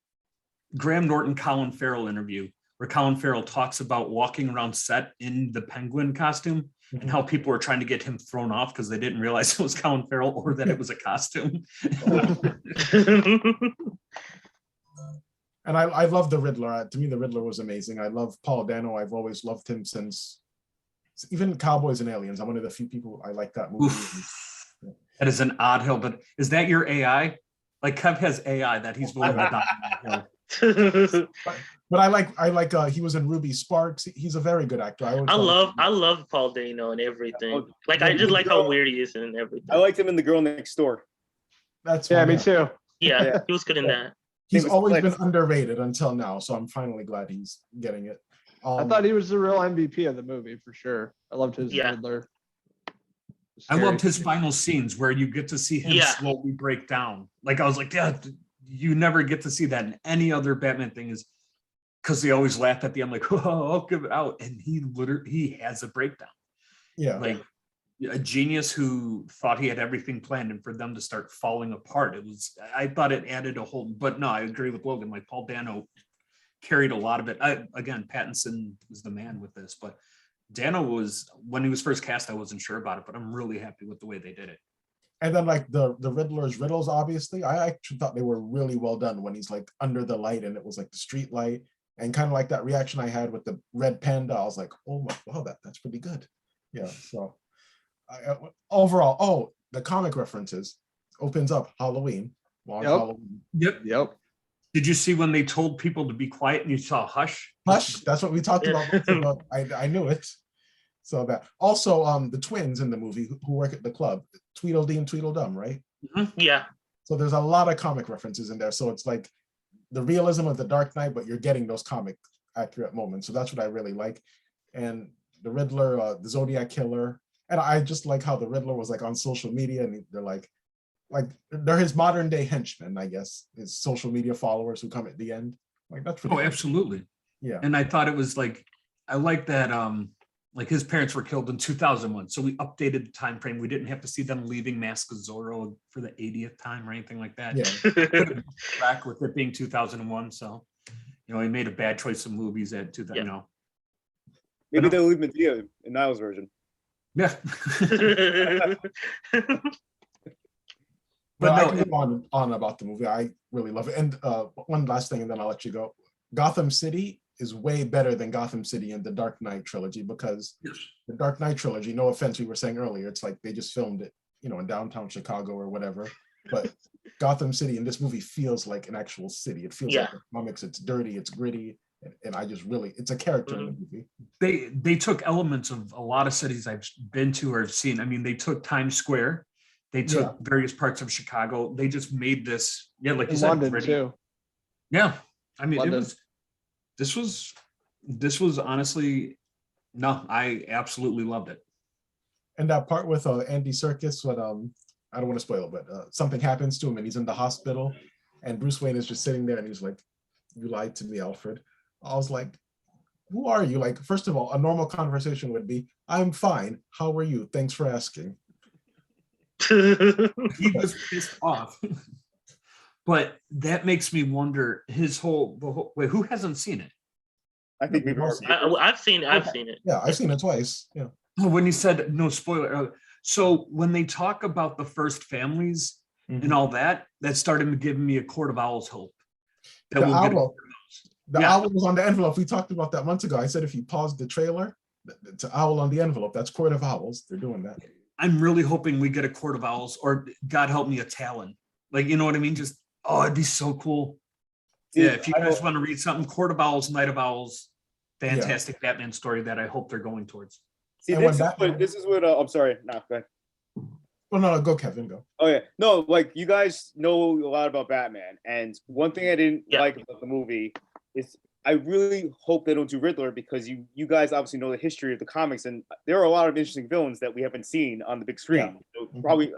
Norton Colin Farrell interview, where Colin Farrell talks about walking around set in the Penguin costume and how people were trying to get him thrown off because they didn't realize it was Colin Farrell or that it was a costume. And I love the Riddler. To me, the Riddler was amazing. I love Paul Dano. I've always loved him since even Cowboys and Aliens. I'm one of the few people I like that movie. That is an odd hill, but is that your AI? Like, Kev has AI that he's willing to die on that hill. But I like he was in Ruby Sparks. He's a very good actor. I love Paul Dano and everything. Like, I just like how weird he is and everything. I liked him in The Girl Next Door. That's fun. Me too. Yeah, he was good in that. He's always been underrated until now, so I'm finally glad he's getting it. I thought he was the real MVP of the movie for sure. I loved his Riddler. I loved his final scenes where you get to see him slowly break down. Like, I was like, yeah, you never get to see that in any other Batman thing, is because they always laugh at the end, like, oh, I'll give it out. And he has a breakdown. Yeah. Like a genius who thought he had everything planned, and for them to start falling apart. I thought it added a whole, but no, I agree with Logan. Like, Paul Dano carried a lot of it. Again, Pattinson was the man with this, but Dano was, when he was first cast, I wasn't sure about it, but I'm really happy with the way they did it. And then like the Riddler's riddles, obviously, I actually thought they were really well done when he's like under the light and it was like the street light, and kind of like that reaction I had with the red panda. I was like, oh my, wow, that's pretty good. Yeah. So overall, oh, the comic references opens up Halloween. Long Yep. Halloween. Yep. Did you see when they told people to be quiet and you saw Hush? Hush. That's what we talked Yeah. about. I knew it. So that also the twins in the movie who work at the club, Tweedledee and Tweedledum, right? Yeah. So there's a lot of comic references in there. So it's like the realism of the Dark Knight, but you're getting those comic accurate moments. So that's what I really like. And the Riddler, the Zodiac Killer, and I just like how the Riddler was like on social media, and they're like they're his modern day henchmen, I guess, his social media followers who come at the end. Like that's pretty Oh, cool. absolutely. Yeah. And I thought it was like, I like that like his parents were killed in 2001. So we updated the time frame. We didn't have to see them leaving Mask of Zorro for the 80th time or anything like that. Yeah. Back with it being 2001. So, he made a bad choice of movies at 2000, Yeah. Maybe they'll leave Medea in Niall's version. Yeah. But But I no, can go on about the movie. I really love it. And one last thing, and then I'll let you go. Gotham City is way better than Gotham City in the Dark Knight trilogy, because the Dark Knight trilogy, no offense, we were saying earlier, it's like they just filmed it, in downtown Chicago or whatever. But Gotham City in this movie feels like an actual city. It feels like the comics. It's dirty, it's gritty, and I just really, it's a character in the movie. they took elements of a lot of cities I've been to or have seen. I mean, they took Times Square, they took various parts of Chicago. They just made this, like you In said, London gritty. too. Yeah, I mean, London. This was honestly, no, I absolutely loved it. And that part with Andy Serkis, when I don't want to spoil it, but something happens to him and he's in the hospital, and Bruce Wayne is just sitting there and he's like, "You lied to me, Alfred." I was like, "Who are you?" Like, first of all, a normal conversation would be, "I'm fine. How are you? Thanks for asking." He was pissed off. But that makes me wonder his whole wait, who hasn't seen it? I think we've already. I've seen it. I've seen it. Yeah, I've seen it twice. Yeah. When he said no spoiler. So when they talk about the first families and all that, that started giving me a Court of Owls hope. That The we'll get owl. The Yeah. owl was on the envelope. We talked about that months ago. I said if you pause the trailer, it's an owl on the envelope. That's Court of Owls. They're doing that. I'm really hoping we get a Court of Owls, or God help me, a Talon. Like, you know what I mean? Just, it'd be so cool. Yeah, if you guys want to read something, Court of Owls, Night of Owls, fantastic Batman story that I hope they're going towards. See, And this is what I'm sorry. No, go ahead. Well, no, go, Kevin, go. Oh yeah, no, like you guys know a lot about Batman, and one thing I didn't like about the movie is I really hope they don't do Riddler, because you guys obviously know the history of the comics, and there are a lot of interesting villains that we haven't seen on the big screen. So probably,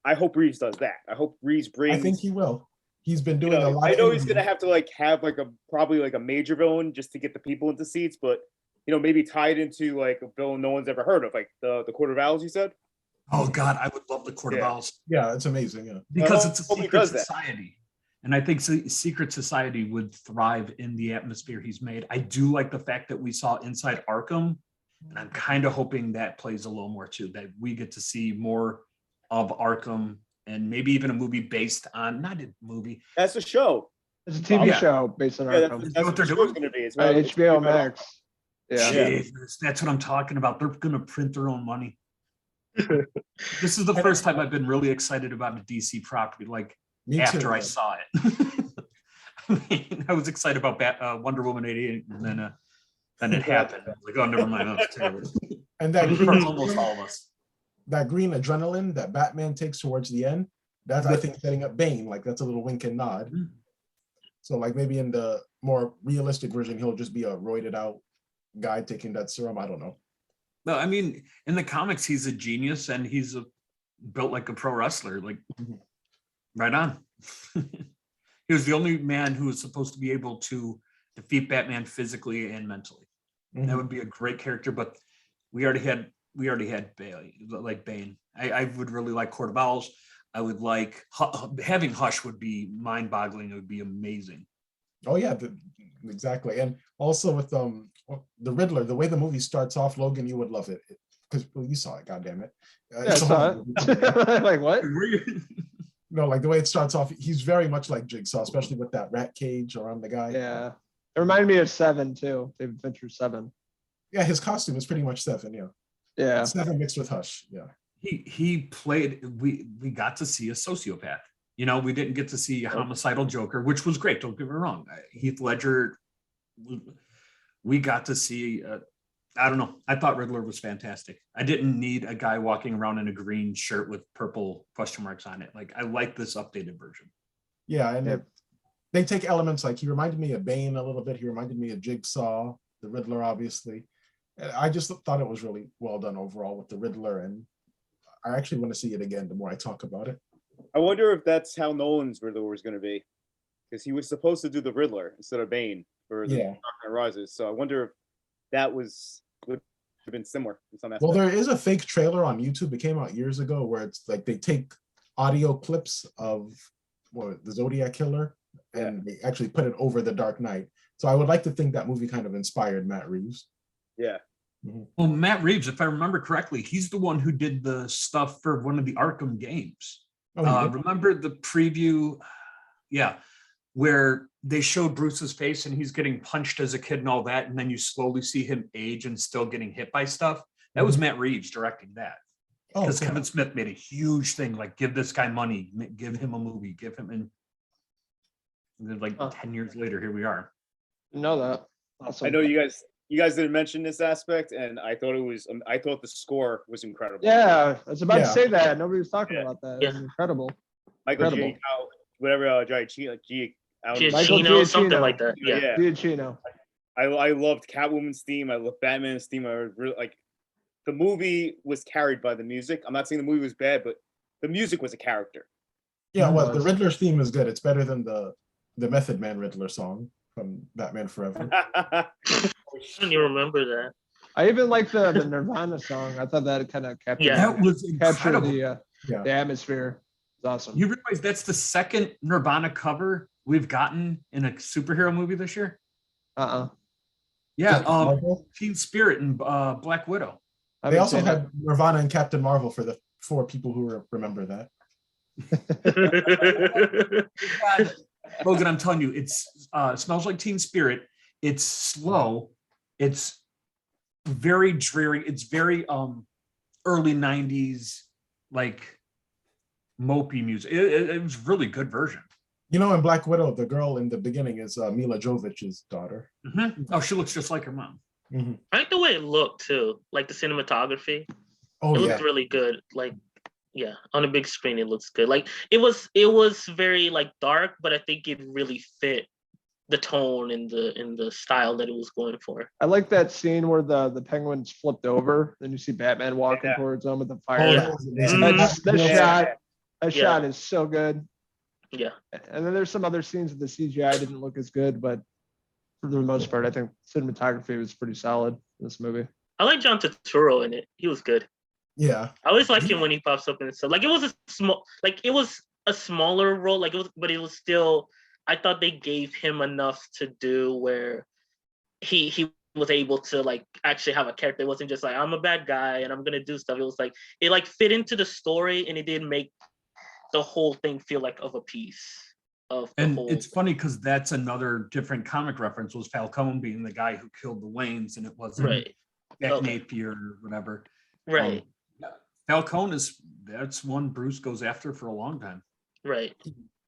I hope Reeves does that. I hope Reeves brings. I think he will. He's been doing a lot. I know he's gonna have to have probably a major villain just to get the people into seats, but maybe tie it into like a villain no one's ever heard of, like the Court of Owls. You said. Oh God, I would love the Court of Owls. Yeah, it's amazing. Yeah, because it's a secret society, and I think secret society would thrive in the atmosphere he's made. I do like the fact that we saw inside Arkham, and I'm kind of hoping that plays a little more too. That we get to see more of Arkham, and maybe even a movie based on not a movie. That's a show. It's a TV show based on Arkham. That's what they're doing. Going to be. It's HBO Max. Yeah. Jesus, that's what I'm talking about. They're going to print their own money. This is the first time I've been really excited about a DC property, like after I saw it. I was excited about Wonder Woman 88, and then it happened. I was like, oh, never mind. That's terrible. And that almost all of us. That green adrenaline that Batman takes towards the end, that's I think setting up Bane. Like that's a little wink and nod. So like maybe in the more realistic version, he'll just be a roided out guy taking that serum. I don't know. No, I mean, in the comics, he's a genius, and he's built like a pro wrestler. Like, right on. He was the only man who was supposed to be able to defeat Batman physically and mentally. That would be a great character, but we already had Bane. I would really like Court of Owls. I would like having Hush would be mind-boggling. It would be amazing. Oh yeah, exactly. And also with the Riddler, the way the movie starts off, Logan, you would love it. because well, you saw it, goddammit. Yeah, I It's a saw horror movie. it. Like what? Were you- No, like the way it starts off, he's very much like Jigsaw, especially with that rat cage around the guy. Yeah. It reminded me of Seven too. David Fincher 7. Yeah, his costume is pretty much Seven, yeah. Yeah. Seven mixed with Hush, yeah. he played. We got to see a sociopath. You know, we didn't get to see a homicidal Joker, which was great. Don't get me wrong. Heath Ledger. We got to see. I don't know. I thought Riddler was fantastic. I didn't need a guy walking around in a green shirt with purple question marks on it. Like I like this updated version. Yeah, and Yeah. they take elements like he reminded me of Bane a little bit. He reminded me of Jigsaw, the Riddler, obviously. And I just thought it was really well done overall with the Riddler, and I actually want to see it again the more I talk about it. I wonder if that's how Nolan's Riddler was going to be, because he was supposed to do the Riddler instead of Bane for the Yeah. Dark Knight Rises. So I wonder if that would have been similar in some aspects. Well, there is a fake trailer on YouTube. It came out years ago where it's like they take audio clips of the Zodiac Killer and they actually put it over the Dark Knight. So I would like to think that movie kind of inspired Matt Reeves. Yeah. Well, Matt Reeves, if I remember correctly, he's the one who did the stuff for one of the Arkham games. Oh, he did? Remember the preview? Yeah, where they showed Bruce's face and he's getting punched as a kid and all that, and then you slowly see him age and still getting hit by stuff. That was Matt Reeves directing that. Oh, Because cool. Kevin Smith made a huge thing, like give this guy money, give him a movie, give him and then like 10 years later, here we are. Know that. Awesome. I know you guys didn't mention this aspect, and I thought I thought the score was incredible. Yeah, I was about to Yeah. say that. Nobody was talking Yeah. about that. Yeah. It was incredible. Michael Incredible. G. Whatever, G. Giacchino, something Giacchino. like that. Yeah. Giacchino. I loved Catwoman's theme. I loved Batman's theme. I really like the movie was carried by the music. I'm not saying the movie was bad, but the music was a character. Yeah, well, the was. Riddler's theme is good. It's better than the Method Man Riddler song from Batman Forever. I don't even remember that. I even like the Nirvana song. I thought that kind of captured, Yeah. That was captured incredible. Yeah. the atmosphere. It's awesome. You realize that's the second Nirvana cover we've gotten in a superhero movie this year? Yeah, Marvel. Teen Spirit and Black Widow. I They haven't also seen had Nirvana and Captain Marvel for the 4 people who remember that. God, Logan, I'm telling you, it smells like Teen Spirit. It's slow. It's very dreary. It's very early 90s, like mopey music. It was really good version. You know, in Black Widow, the girl in the beginning is Mila Jovovich's daughter. Mhm. Oh, she looks just like her mom. Mhm. I like the way it looked too, like the cinematography. Oh, It yeah. looked really good. Like, yeah, on a big screen, it looks good. Like it was very like dark, but I think it really fit the tone and the style that it was going for. I like that scene where the penguin's flipped over, then you see Batman walking Yeah. towards him with the Oh, fire. Yeah. that was amazing. That Yeah. shot, that Yeah. shot is so good. Yeah. And then there's some other scenes that the CGI didn't look as good, but for the most part, I think cinematography was pretty solid in this movie. I like John Turturro in it. He was good. Yeah. I always like him when he pops up in stuff. Like it was a smaller role, like but it was still. I thought they gave him enough to do where he was able to like actually have a character. It wasn't just like I'm a bad guy and I'm gonna do stuff. It was like it like fit into the story and it did make the whole thing feel like of a piece of the And whole. it's funny because that's another different comic reference was Falcone being the guy who killed the Waynes, and it wasn't Right. Jack Okay. Napier or whatever. Right. Falcone that's one Bruce goes after for a long time. Right.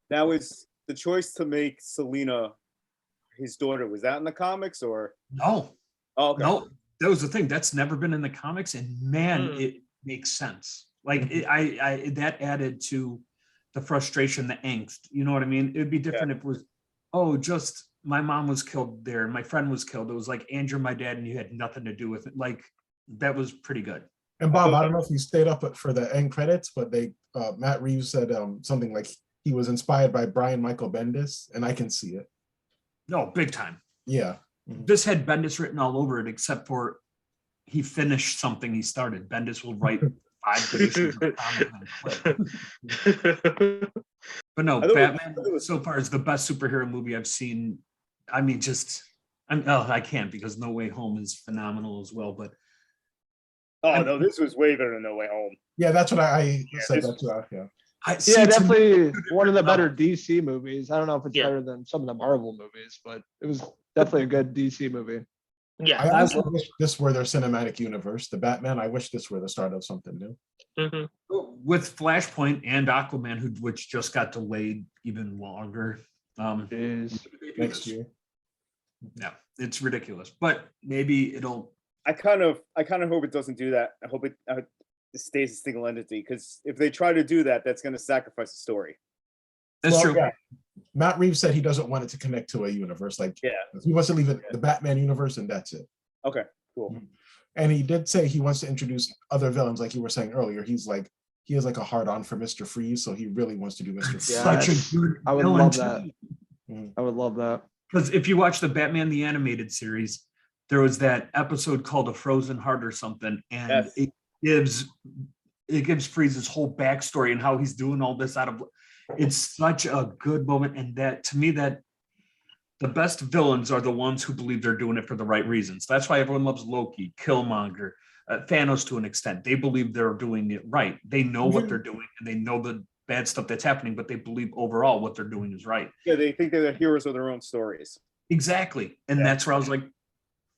Now, is the choice to make Selena his daughter, was that in the comics or? No, Oh, okay. no, that was the thing. That's never been in the comics, and man, Hmm. it makes sense. Like I that added to the frustration, the angst. You know what I mean? It'd be different if it was, oh, just my mom was killed there, my friend was killed. It was like Andrew, my dad, and you had nothing to do with it. Like that was pretty good. And Bob, I don't know if you stayed up for the end credits, but Matt Reeves said something like he was inspired by Brian Michael Bendis, and I can see it. No, big time. Yeah. This had Bendis written all over it, except for he finished something he started. Bendis will write 5 issues of comic and quit. But no, I thought Batman it was- so far is the best superhero movie I've seen. I mean, I can't because No Way Home is phenomenal as well. But Oh no, this was way better than No Way Home. Yeah, that's what I said. this- That's what, yeah. Yeah, definitely one of the better DC movies. I don't know if it's Yeah. better than some of the Marvel movies, but it was definitely a good DC movie. Yeah. I also wish this were their cinematic universe. The Batman, I wish this were the start of something new. Mhm. With Flashpoint and Aquaman, which just got delayed even longer. Jeez. Next year. Yeah, it's ridiculous, but maybe it'll. I kind of hope it doesn't do that. I hope it stays a single entity, because if they try to do that, that's going to sacrifice the story. That's Well, true. yeah. Matt Reeves said he doesn't want it to connect to a universe. Like, Yeah. he wants to leave it the Batman universe, and that's it. Okay, cool. And he did say he wants to introduce other villains, like you were saying earlier. He has like a hard on for Mr. Freeze, so he really wants to do Mr. Freeze. Yeah, Such a good I would villain, love too. that. I would love that. Because if you watch the Batman the Animated Series, there was that episode called A Frozen Heart or something, and Yes. it gives Freeze's whole backstory and how he's doing all this out of. It's such a good moment, and that to me, that the best villains are the ones who believe they're doing it for the right reasons. That's why everyone loves Loki, Killmonger, Thanos to an extent. They believe they're doing it right. They know what they're doing, and they know the bad stuff that's happening, but they believe overall what they're doing is right. Yeah, they think they're the heroes of their own stories. Exactly. And Yeah. that's where I was like,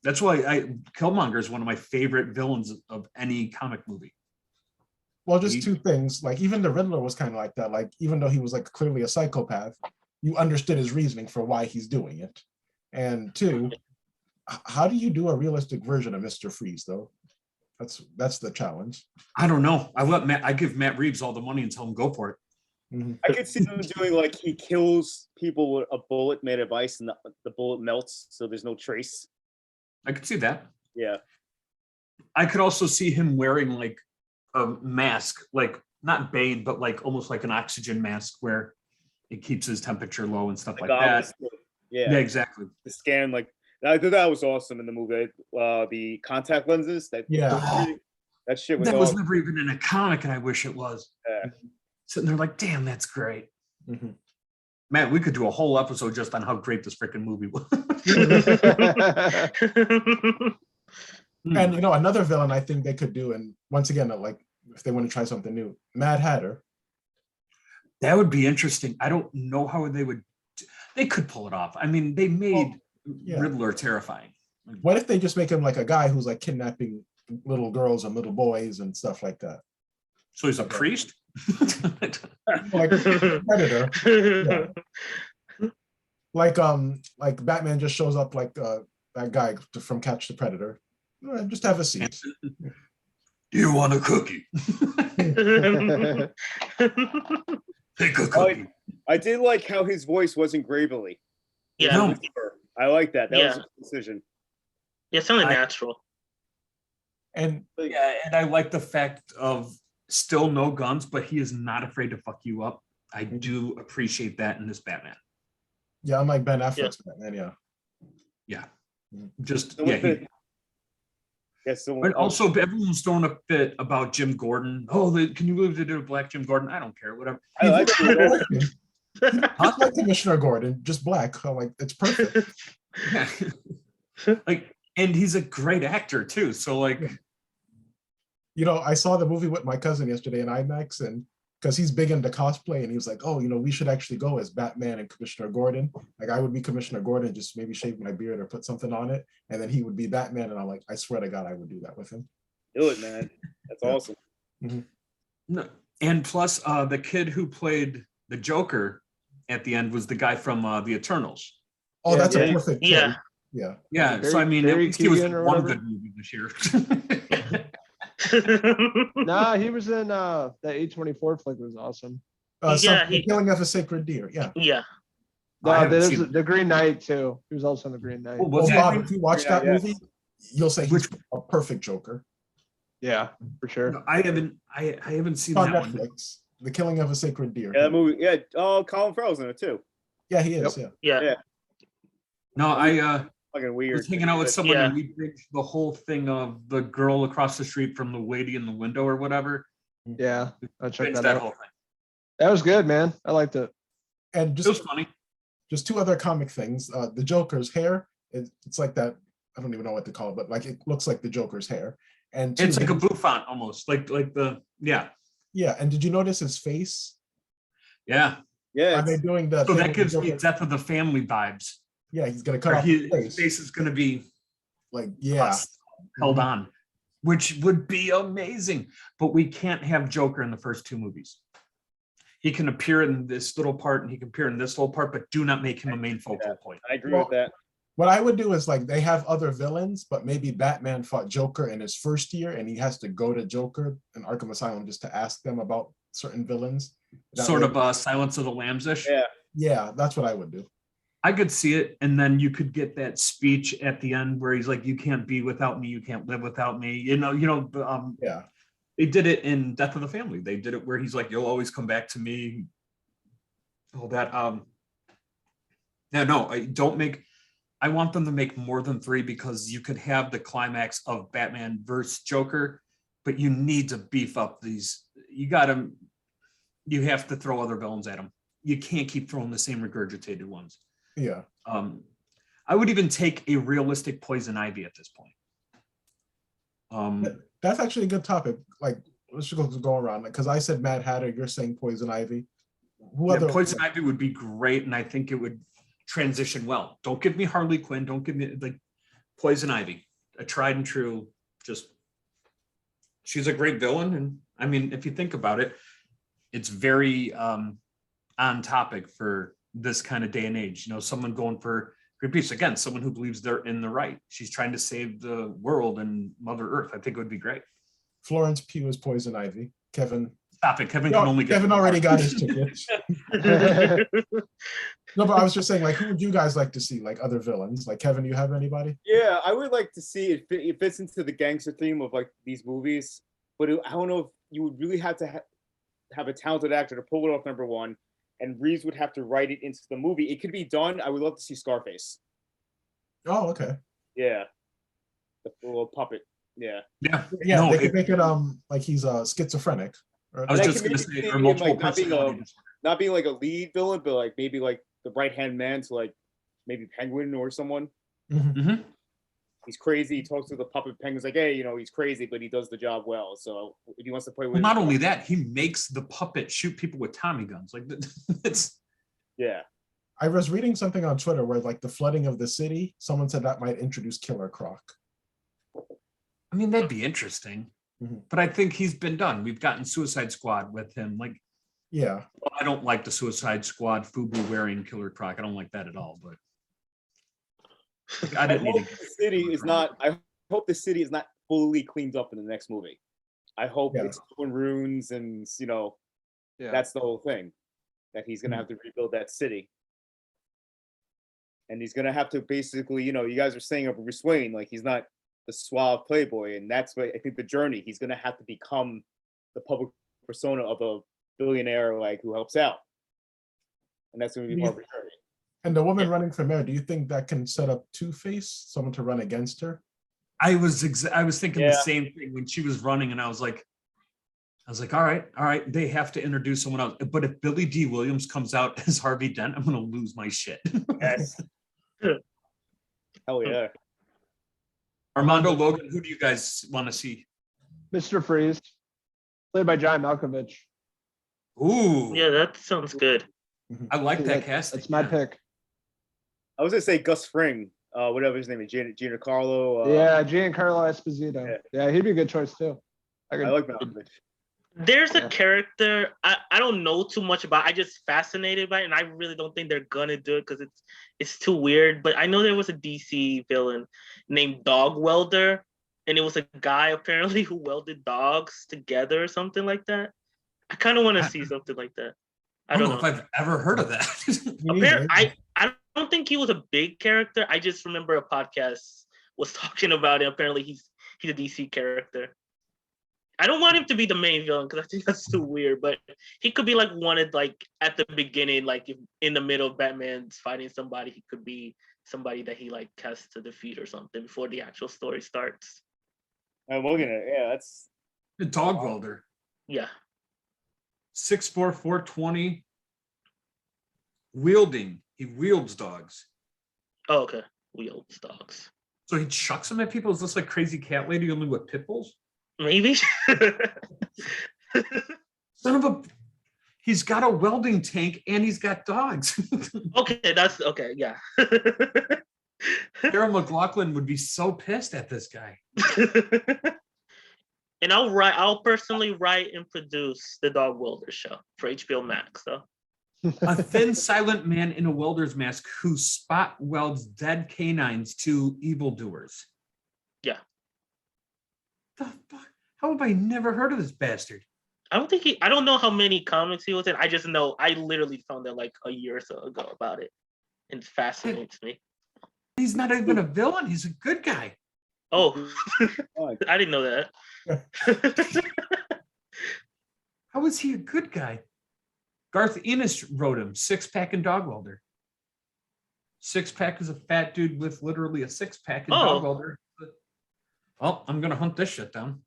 that's why Killmonger is one of my favorite villains of any comic movie. Well, just two things. Like, even the Riddler was kind of like that. Like, even though he was like clearly a psychopath, you understood his reasoning for why he's doing it. And two, how do you do a realistic version of Mr. Freeze, though? That's the challenge. I don't know. I give Matt Reeves all the money and tell him go for it. I could see them doing like he kills people with a bullet made of ice, and the bullet melts, so there's no trace. I could see that. Yeah. I could also see him wearing like a mask, like not Bane, but like almost like an oxygen mask where it keeps his temperature low and stuff like that. Yeah. Yeah, exactly. The scan, like I thought that was awesome in the movie. The contact lenses, that shit was That was awesome. never even in a comic, and I wish it was. Yeah. Sitting there like, damn, that's great. Mm-hmm. Man, we could do a whole episode just on how great this freaking movie was. And another villain I think they could do, and once again, like if they want to try something new, Mad Hatter. That would be interesting. I don't know how they would. They could pull it off. I mean, they made Riddler terrifying. What if they just make him like a guy who's like kidnapping little girls and little boys and stuff like that? So he's a priest? Like Predator. Yeah. Like Batman just shows up like that guy from Catch the Predator. Just have a seat. Do you want a cookie? Take a cookie. I did like how his voice wasn't gravelly. Yeah. No. I like that. That was a decision. Yeah, something natural. And I like the fact of still no guns, but he is not afraid to fuck you up. I do appreciate that in this Batman. yeah, I'm like Ben Affleck's Batman. Yeah. Just So But also, everyone's throwing a fit about Jim Gordon. Oh, can you believe they did a black Jim Gordon? I don't care, whatever. I like Not like Commissioner Gordon, just black. I'm like, it's perfect. Like, and he's a great actor too. So like, I saw the movie with my cousin yesterday in IMAX, and because he's big into cosplay, and he was like, oh, we should actually go as Batman and Commissioner Gordon. Like, I would be Commissioner Gordon, just maybe shave my beard or put something on it, and then he would be Batman. And I'm like, I swear to God, I would do that with him. Do it, man. That's awesome. Mm-hmm. no, and plus, the kid who played the Joker at the end was the guy from the Eternals. Oh, Yeah, that's yeah. a perfect choice. Yeah. Yeah. Yeah, so I mean, at least he was in one good movie this year. Nah, he was in the A24 flick was awesome. The Killing of a Sacred Deer. Yeah. Yeah. I No, haven't there's seen the Green Knight too. He was also in the Green Knight. Oh, Well, what's Bob, that? if you watch that movie, you'll say he's a perfect Joker. Yeah, for sure. No, I haven't seen On that one. Netflix. The Killing of a Sacred Deer. Yeah, that movie. Yeah. Oh, Colin Farrell's in it too. Yeah, he is. Yep. Yeah. Yeah. No, I Fucking weird. was hanging out with someone Yeah. and we binged the whole thing of the girl across the street from the lady in the window or whatever. Yeah, I checked Binged that that out. whole thing. That was good, man. I liked it. And It was just funny. two other comic things. The Joker's hair, it's like that I don't even know what to call it, but like it looks like the Joker's hair. And It's like a two, bouffant almost, like the yeah. yeah. And did you notice his face? Yeah. Yeah, Are they doing the So thing that with the gives me Joker? Death of the Family vibes. Yeah, he's gonna cut Where off his his face. face is going to be Like, yeah. held Mhm. on, which would be amazing. But we can't have Joker in the first two movies. He can appear in this little part and he can appear in this little part, but do not make him a main focal point. I agree Well, with that. What I would do is like they have other villains, but maybe Batman fought Joker in his first year, and he has to go to Joker and Arkham Asylum just to ask them about certain villains. That Sort way- of Silence of the Lambs-ish. Yeah, Yeah, that's what I would do. I could see it, and then you could get that speech at the end where he's like, "You can't be without me, you can't live without me." Yeah. They did it in Death of the Family. They did it where he's like, "You'll always come back to me." All that. No, I don't make. I want them to make more than 3 because you could have the climax of Batman versus Joker, but you need to beef up these. You have to throw other villains at them. You can't keep throwing the same regurgitated ones. Yeah. I would even take a realistic Poison Ivy at this point. That's actually a good topic. Like, let's just go around. Like, because I said Mad Hatter, you're saying Poison Ivy. Poison Ivy would be great, and I think it would transition well. Don't give me Harley Quinn. Don't give me like Poison Ivy, a tried and true. Just she's a great villain, and I mean, if you think about it, it's very on topic for this kind of day and age. Someone going for Greenpeace again, someone who believes they're in the right. She's trying to save the world and Mother Earth. I think it would be great. Florence Pugh is Poison Ivy. Kevin. Stop it. Kevin can only get. Kevin already got his tickets. No, but I was just saying, like, who would you guys like to see, like other villains? Like, Kevin, you have anybody? yeah. I would like to see it. It fits into the gangster theme of like these movies, but I don't know if you would really have to have a talented actor to pull it off. Number one, and Reeves would have to write it into the movie. It could be done. I would love to see Scarface. Oh, okay. Yeah, the little puppet. Yeah. Yeah. Yeah, No, they could make it like he's schizophrenic. Right? I was And I just can going to maybe say, see or him, multiple like, personality disorder. Not being like a lead villain, but like maybe like the right hand man to like maybe Penguin or someone. Mhm. Mhm. He's crazy. He talks to the puppet penguins like, hey, he's crazy, but he does the job well. So if he wants to play with, Well, not only that, he makes the puppet shoot people with Tommy guns. Like it's yeah, I was reading something on Twitter where, like, the flooding of the city, someone said that might introduce Killer Croc. I mean, that'd be interesting. Mhm. But I think he's been done. We've gotten Suicide Squad with him. Like, Yeah. well, I don't like the Suicide Squad FUBU wearing Killer Croc. I don't like that at all. But like, I I didn't hope need to. the city is not. I hope the city is not fully cleaned up in the next movie. I hope Yeah. it's still in ruins, and Yeah. that's the whole thing. That he's gonna Mhm. have to rebuild that city, and he's gonna have to basically, you guys are saying of Bruce Wayne, like he's not the suave playboy, and that's what I think the journey. He's gonna have to become the public persona of a billionaire, like who helps out, and that's gonna be part of the journey. And the woman running for mayor, do you think that can set up Two-Face, someone to run against her? I was thinking the Yeah. same thing when she was running, and I was like, all right, they have to introduce someone else. But if Billy D. Williams comes out as Harvey Dent, I'm gonna lose my shit. Yes. Hell yeah. Armando Logan, who do you guys want to see? Mr. Freeze, played by John Malkovich. Ooh, Yeah, that sounds good. I like that That- casting. That's my yeah. pick. I was gonna say Gus Fring, whatever his name is, Giancarlo. Yeah, Giancarlo Esposito. yeah. Yeah, he'd be a good choice too. I like Malkovich. There's a Yeah. character I don't know too much about. I just fascinated by it, and I really don't think they're gonna do it because it's too weird. But I know there was a DC villain named Dog Welder, and it was a guy apparently who welded dogs together or something like that. I kind of want to see something like that. I don't know if I've ever heard of that. I don't think he was a big character. I just remember a podcast was talking about it. Apparently he's a DC character. I don't want him to be the main villain because I think that's too weird, but he could be like wanted like at the beginning, like if in the middle of Batman's fighting somebody, he could be somebody that he like has to defeat or something before the actual story starts. I'm looking at it. Yeah, that's The dog welder. Yeah. 6'4", 420. Wielding. He wields dogs. Oh, okay. Wields dogs. So he chucks them at people? Is this like Crazy Cat Lady only with pit bulls? Maybe. Son of a... He's got a welding tank and he's got dogs. Okay, that's okay. Yeah. Sarah McLachlan would be so pissed at this guy. And I'll personally write and produce the Dog Welder show for HBO Max. So A thin, silent man in a welder's mask who spot welds dead canines to evildoers. Yeah. The fuck? How have I never heard of this bastard? I don't know how many comics he was in. I just know I literally found out like a year or so ago about it. And it fascinates me. He's not even a villain. He's a good guy. Oh, I didn't know that. How is he a good guy? Garth Ennis wrote him, Six Pack and Dog Welder. Six Pack is a fat dude with literally a six pack and Dog Welder. Well, I'm gonna hunt this shit down.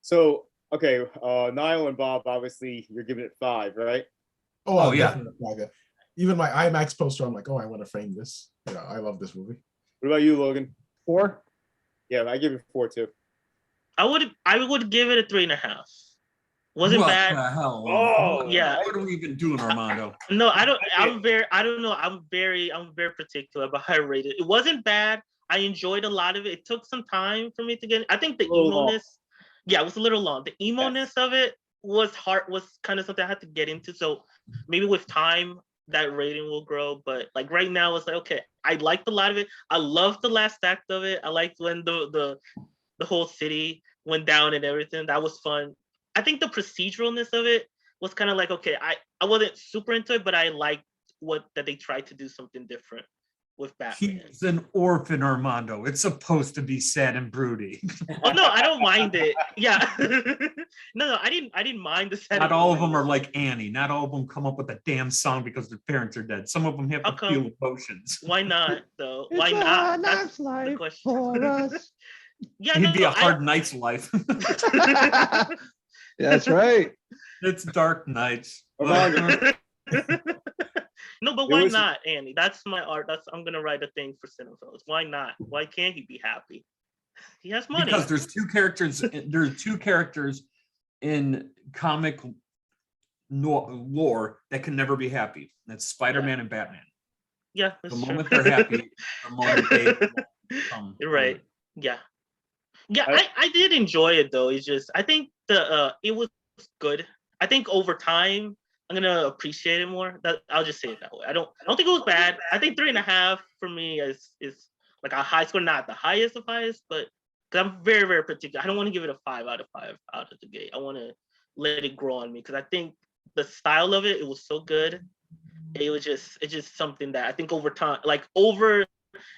So, okay, Niall and Bob, obviously you're giving it 5, right? Oh yeah. Yeah. Even my IMAX poster, I'm like, oh, I want to frame this. Yeah, I love this movie. What about you, Logan? 4. Yeah, I give it 4 too. I would give it a 3.5. Wasn't What bad. the hell? Oh, yeah. What are we even doing, Armando? No, I don't. I'm very particular about how I rate it. It wasn't bad. I enjoyed a lot of it. It took some time for me to get. I think the emo-ness. Yeah, it was a little long. The emo-ness of it was kind of something I had to get into. So maybe with time that rating will grow. But like right now, it's like okay, I liked a lot of it. I loved the last act of it. I liked when the whole city went down and everything. That was fun. I think the proceduralness of it was kind of like, okay, I wasn't super into it, but I liked that they tried to do something different with Batman. He's an orphan, Armando. It's supposed to be sad and broody. Oh no, I don't mind it. Yeah. no, I didn't mind the sad. Not all of them are like Annie. Not all of them come up with a damn song because their parents are dead. Some of them have to feel emotions. Why not though? Why not? That's the question. For us. Yeah, It'd be a hard night's life. That's right. It's dark nights. Armando. No, but why not, Annie? That's my art. I'm gonna write a thing for CinePhellas. Why not? Why can't he be happy? He has money. Because there's two characters. There are two characters in comic lore that can never be happy. That's Spider-Man and Batman. Yeah, The that's moment true. they're happy, the moment they come. You're right. Yeah. Yeah, I did enjoy it though. It's just I think it was good. I think over time I'm gonna appreciate it more. That I'll just say it that way. I don't think it was bad. I think 3.5 for me is like a high score, not the highest of highest, but because I'm very, very particular. I don't want to give it a 5 out of 5 out of the gate. I want to let it grow on me because I think the style of it was so good. It's just something that I think over time, like over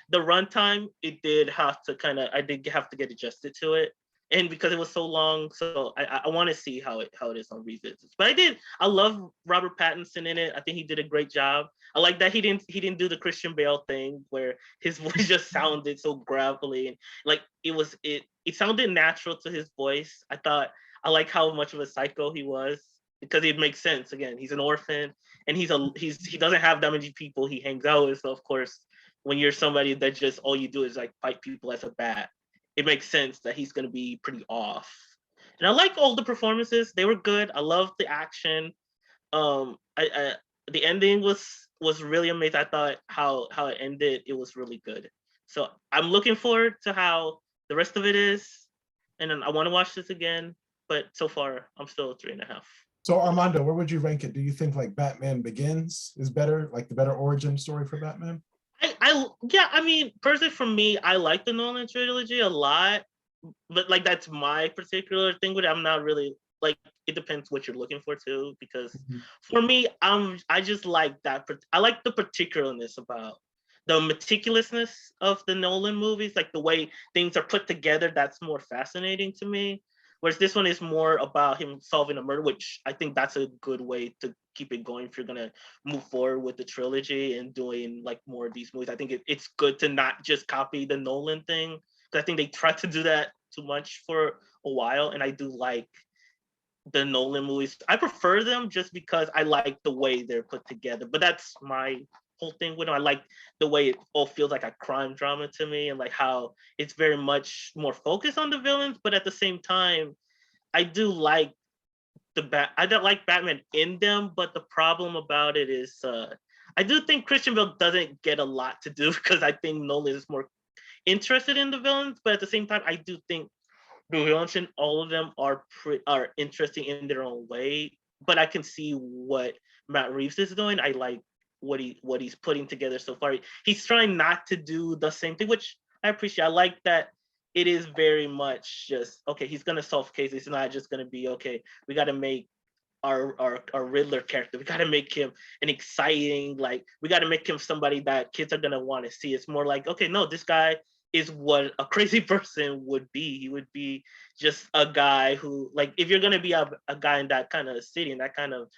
the runtime, I did have to get adjusted to it. And because it was so long, so I want to see how it is on revisits. But I love Robert Pattinson in it. I think he did a great job. I like that he didn't do the Christian Bale thing where his voice just sounded so gravelly and like it sounded natural to his voice. I like how much of a psycho he was because it makes sense. Again, he's an orphan and he doesn't have that many people he hangs out with. So of course, when you're somebody that just all you do is like fight people as a bat, it makes sense that he's going to be pretty off. And I like all the performances. They were good. I loved the action. The ending was really amazing. I thought how it ended, it was really good. So I'm looking forward to how the rest of it is. And then I want to watch this again. But so far, I'm still at 3.5. So Armando, where would you rank it? Do you think like Batman Begins is better, like the better origin story for Batman? I mean, personally for me, I like the Nolan trilogy a lot, but like that's my particular thing with it. I'm not really like it depends what you're looking for too, because for me, I just like that. I like the particularness about the meticulousness of the Nolan movies, like the way things are put together. That's more fascinating to me. Whereas this one is more about him solving a murder, which I think that's a good way to keep it going if you're gonna move forward with the trilogy and doing like more of these movies. I think it's good to not just copy the Nolan thing, because I think they tried to do that too much for a while. And I do like the Nolan movies. I prefer them just because I like the way they're put together. But that's my whole thing with him. I like the way it all feels like a crime drama to me, and like how it's very much more focused on the villains, but at the same time, I do like I don't like Batman in them, but the problem about it is I do think Christian Bale doesn't get a lot to do because I think Nolan is more interested in the villains, but at the same time, I do think the villains in all of them are interesting in their own way. But I can see what Matt Reeves is doing. I like what he's putting together so far. He's trying not to do the same thing, which I appreciate. I like that it is very much just okay. He's gonna solve cases. It's not just gonna be okay. We got to make our Riddler character. We got to make him an exciting, like we got to make him somebody that kids are gonna want to see. It's more like okay, no, this guy is what a crazy person would be. He would be just a guy who, like, if you're gonna be a guy in that kind of city, in that kind of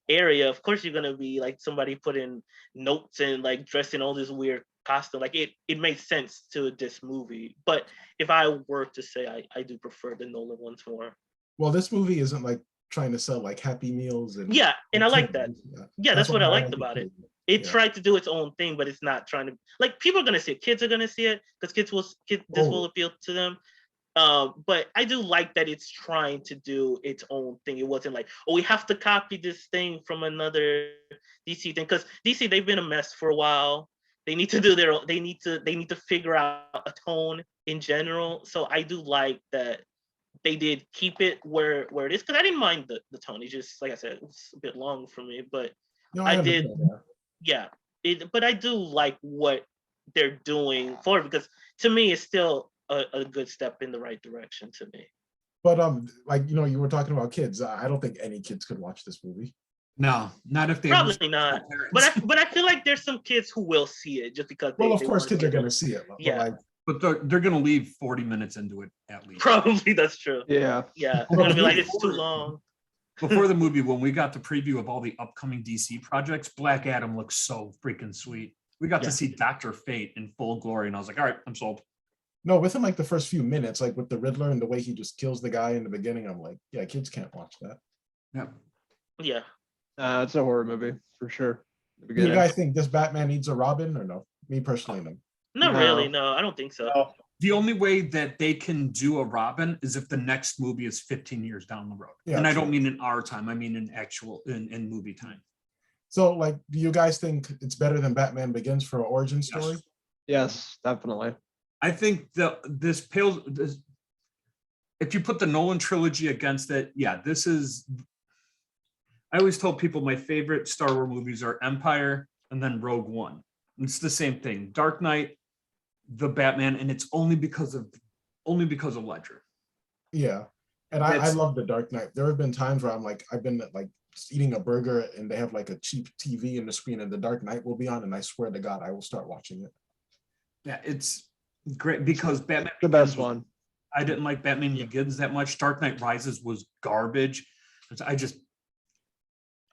area, of course you're gonna be like somebody putting notes and like dressed in all this weird costume. Like it makes sense to this movie. But if I were to say I do prefer the Nolan ones more. Well, this movie isn't like trying to sell like Happy Meals and yeah, and I like that. Yeah, that's what I liked about it. It Yeah. tried to do its own thing, but it's not trying to, like, people are gonna see it. Kids are gonna see it because this will appeal to them. But I do like that it's trying to do its own thing. It wasn't like, oh, we have to copy this thing from another DC thing, because DC, they've been a mess for a while. They need to do their own. They need to figure out a tone in general. So I do like that they did keep it where it is, because I didn't mind the tone. It just, like I said, it was a bit long for me, but No, I did. understand that. Yeah, but I do like what they're doing for it, because to me, it's still a good step in the right direction to me. But like you were talking about kids. I don't think any kids could watch this movie. No, not if they Probably not. But I feel like there's some kids who will see it just because. Well, of course, kids are going to see it. But Yeah. like, But they're going to leave 40 minutes into it at least. Probably that's true. Yeah. Yeah, they're gonna be like, it's too long. Before the movie, when we got the preview of all the upcoming DC projects, Black Adam looks so freaking sweet. We got to see Dr. Fate in full glory, and I was like, all right, I'm sold. no, within like the first few minutes, like with the Riddler and the way he just kills the guy in the beginning, I'm like, yeah, kids can't watch that. Yeah. Yeah. It's a horror movie for sure. Do you guys think this Batman needs a Robin or no? Me personally, no. Not No. really. No, I don't think so. No. The only way that they can do a Robin is if the next movie is 15 years down the road. Yeah, and I true. don't mean in our time, I mean in actual in movie time. So, like, do you guys think it's better than Batman Begins for an origin story? Yes, definitely. I think if you put the Nolan trilogy against it, yeah, this is. I always told people my favorite Star Wars movies are Empire and then Rogue One. It's the same thing. Dark Knight, the Batman, and it's only because of Ledger. Yeah, and I love the Dark Knight. There have been times where I've been like eating a burger and they have like a cheap TV in the screen and the Dark Knight will be on, and I swear to God, I will start watching it. Yeah, it's great because Batman The best Begins one. I didn't like Batman Begins that much. Dark Knight Rises was garbage.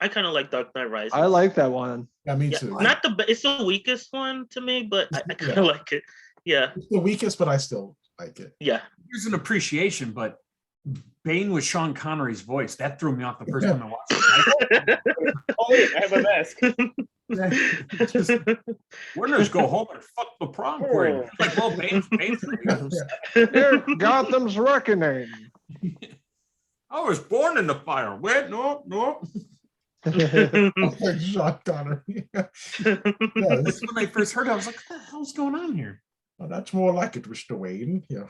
I kind of like Dark Knight Rises. I like that one. Yeah, me Yeah, too. not it's the weakest one to me, but I kind of like it. Yeah, It's the weakest, but I still like it. yeah. Here's an appreciation, but Bane with Sean Connery's voice, that threw me off the first time I watched it. Oh wait, I have a mask. It's just, winners go home and fuck the prom queen. Like, well, Bane's Here, Gotham's Reckoning. I was born in the fire. Wait, no. Sean Connery. Yes. When I first heard it, I was like, what the hell's going on here? Well, that's more like it, Mr. Wayne. Yeah.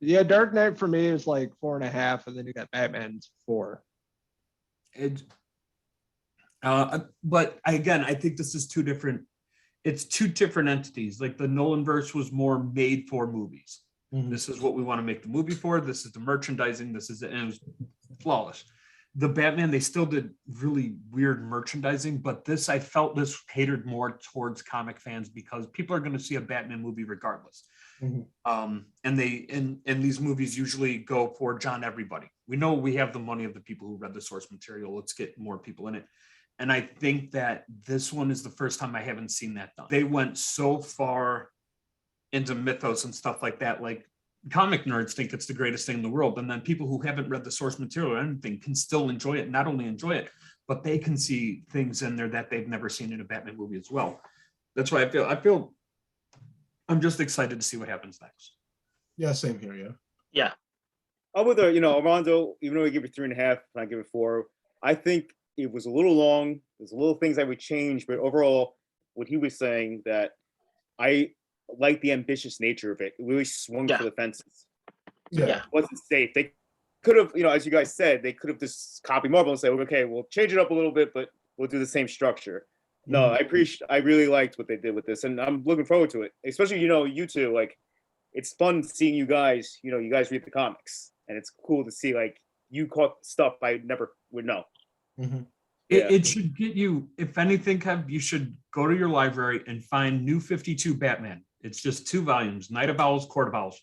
Yeah, Dark Knight for me is like 4.5, and then you got Batman's 4. But again, I think this is two different entities. Like the Nolan verse was more made for movies. Mhm. This is what we want to make the movie for. This is the merchandising. This is it. And it was flawless. The Batman, they still did really weird merchandising, but I felt this catered more towards comic fans because people are going to see a Batman movie regardless. Mhm. And these movies usually go for John everybody. We know we have the money of the people who read the source material. Let's get more people in it. And I think that this one is the first time I haven't seen that done. They went so far into mythos and stuff like that. Like comic nerds think it's the greatest thing in the world. And then people who haven't read the source material or anything can still enjoy it. Not only enjoy it, but they can see things in there that they've never seen in a Batman movie as well. That's why I feel I'm just excited to see what happens next. Yeah, same here. Yeah. Yeah. I'm with her, Armando, even though we give it 3.5, I give it 4. I think it was a little long. There's little things I would change, but overall, what he was saying, that I like the ambitious nature of it. It really swung for the fences. Yeah. Yeah. It wasn't safe. They could have, as you guys said, they could have just copied Marvel and said, okay, we'll change it up a little bit, but we'll do the same structure. No, I really liked what they did with this, and I'm looking forward to it. Especially, you two, like, it's fun seeing you guys, you guys read the comics, and it's cool to see, like, you caught stuff I never would know. Mm-hmm. It should get you, if anything, Kev, you should go to your library and find New 52 Batman. It's just 2 volumes, Night of Owls, Court of Owls.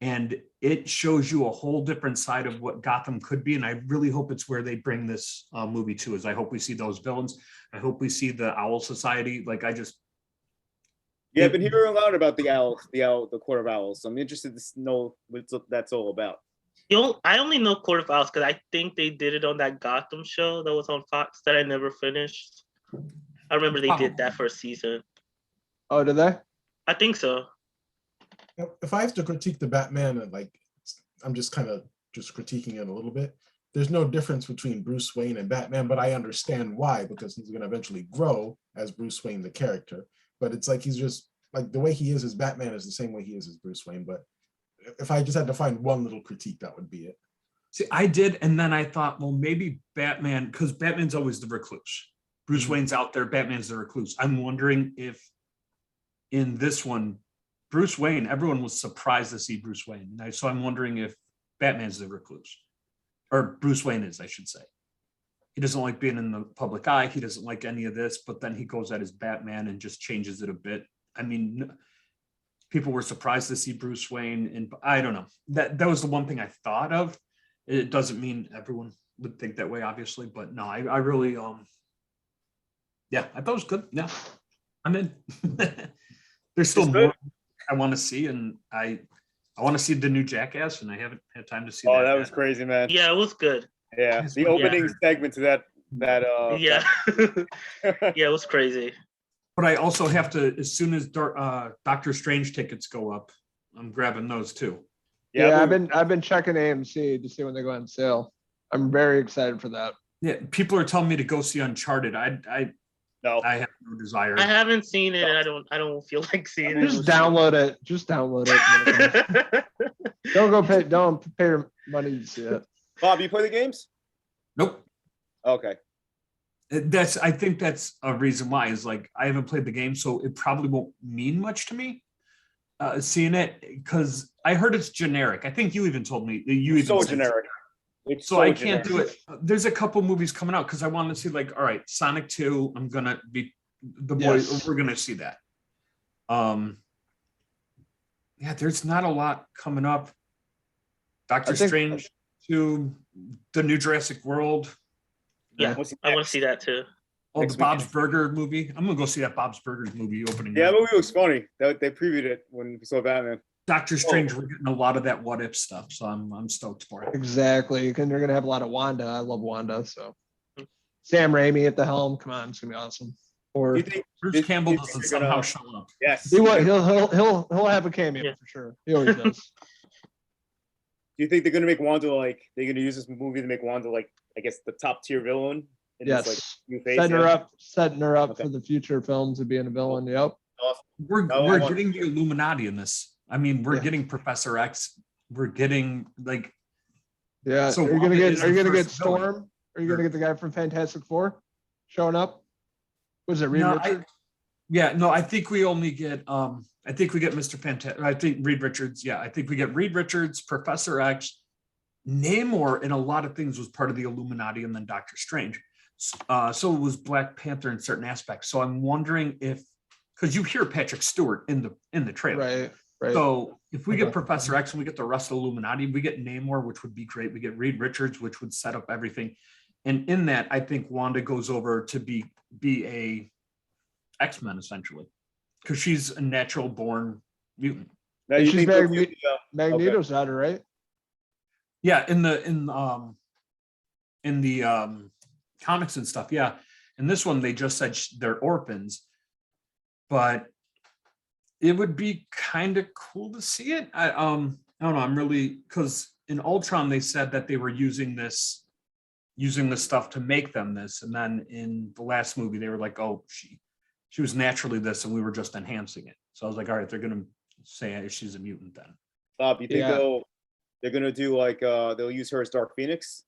And it shows you a whole different side of what Gotham could be. And I really hope it's where they bring this movie to, is I hope we see those villains. I hope we see the Owl Society. Like, I've been hearing a lot about the Court of Owls. So I'm interested to know what that's all about. I only know Court of Owls because I think they did it on that Gotham show that was on Fox that I never finished. I remember they did that for a season. Oh, did they? I think so. If I have to critique the Batman, and like, I'm just kind of just critiquing it a little bit. There's no difference between Bruce Wayne and Batman, but I understand why, because he's going to eventually grow as Bruce Wayne, the character. But it's like, he's just like, the way he is as Batman is the same way he is as Bruce Wayne. But if I just had to find one little critique, that would be it. See, I did, and then I thought, well, maybe Batman, because Batman's always the recluse. Bruce Wayne's out there, Batman's the recluse. I'm wondering if in this one, Bruce Wayne, everyone was surprised to see Bruce Wayne. So I'm wondering if Batman's the recluse, or Bruce Wayne is, I should say. He doesn't like being in the public eye. He doesn't like any of this, but then he goes at his Batman and just changes it a bit. I mean, people were surprised to see Bruce Wayne, and I don't know. That was the one thing I thought of. It doesn't mean everyone would think that way, obviously, but no, I really, yeah, I thought it was good. Yeah, I'm in. There's still more I want to see, and I want to see the new Jackass, and I haven't had time to see that. Oh, that was crazy, man. Yeah, it was good. Yeah, the opening segment to that yeah. Yeah, it was crazy. But I also have to, as soon as Doctor Strange tickets go up, I'm grabbing those too. Yeah, I've been checking AMC to see when they go on sale. I'm very excited for that. Yeah, people are telling me to go see Uncharted. I have no desire. I haven't seen it, and I don't feel like seeing it. Just download it. Just download it. Don't pay your money to see it. Bob, you play the games? Nope. Okay. I think that's a reason why, is like, I haven't played the game, so it probably won't mean much to me seeing it, because I heard it's generic. I think you even told me It's so generic. It's so I can't do it. There's a couple movies coming out because I want to see, like, all right, Sonic 2, I'm gonna be the boys, Yes. we're gonna see that. Yeah, there's not a lot coming up. Doctor Strange 2, the new Jurassic World. Yeah, I want to see that too. Oh, Next the Bob's Burger movie. I'm gonna go see that Bob's Burgers movie opening. Yeah, night. that movie looks funny. They previewed it when we saw Batman. Doctor Strange, we're getting a lot of that what if stuff, so I'm stoked for it. Exactly. And they're gonna have a lot of Wanda. I love Wanda. So Sam Raimi at the helm. Come on, it's gonna be awesome. Or Do you think Bruce Campbell do you think doesn't they're somehow gonna- show up. Yes. he'll have a cameo Yeah. for sure. He always does. Do you think they're gonna make Wanda, like, they're gonna use this movie to make Wanda, like, I guess, the top tier villain? In Yes. This, like, new phase? Setting her up Okay. for the future films of being a villain. Yep. We're No, I we're want- getting the Illuminati in this. I mean, we're Yeah. getting Professor X. We're getting, like, Yeah. So are you Wanda gonna get is the get first villain. Storm? Are you gonna get the guy from Fantastic Four showing up? Was it Reed No, Richards? I think we only get I think we get Mr. Fantastic. I think Reed Richards. Yeah, I think we get Reed Richards, Professor X, Namor, and a lot of things was part of the Illuminati, and then Doctor Strange. So it was Black Panther in certain aspects. So I'm wondering if, because you hear Patrick Stewart in the trailer. Right. So if we get Okay. Professor X and we get the rest of Illuminati, we get Namor, which would be great. We get Reed Richards, which would set up everything. And in that, I think Wanda goes over to be a X-Men essentially, because she's a natural born mutant. Now, And you she's think very they'll do Magneto's daughter, right? Yeah, in the comics and stuff. Yeah. And this one, they just said they're orphans, but it would be kind of cool to see it. I don't know. I'm really, because in Ultron, they said that they were using this stuff to make them this. And then in the last movie, they were like, oh, she was naturally this and we were just enhancing it. So I was like, all right, they're going to say she's a mutant then. Bob, you think they're going to do like, they'll use her as Dark Phoenix?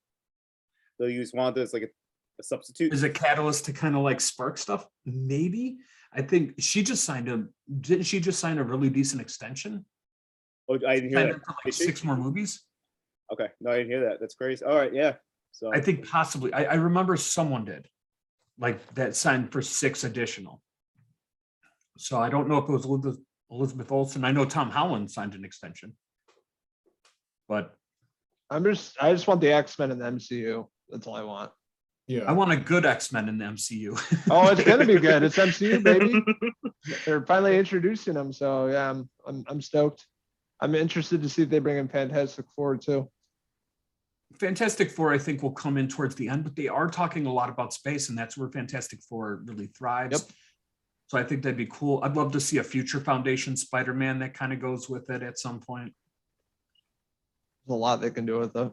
They'll use Wanda as like a substitute? Is a catalyst to kind of like spark stuff? Maybe. I think she just didn't she just sign a really decent extension? Oh, I didn't hear that. For like 6 more movies? Okay, no, I didn't hear that. That's crazy. All right, yeah. So I think possibly. I remember someone did, like that signed for 6 additional. So I don't know if it was Elizabeth Olsen. I know Tom Holland signed an extension, but I just want the X-Men in the MCU. That's all I want. Yeah. I want a good X-Men in the MCU. Oh, it's gonna be good. It's MCU, baby. They're finally introducing them, so yeah, I'm stoked. I'm interested to see if they bring in Fantastic Four too. Fantastic Four, I think, will come in towards the end, but they are talking a lot about space, and that's where Fantastic Four really thrives. Yep. So I think that'd be cool. I'd love to see a future Foundation Spider-Man that kind of goes with it at some point. There's a lot they can do with it.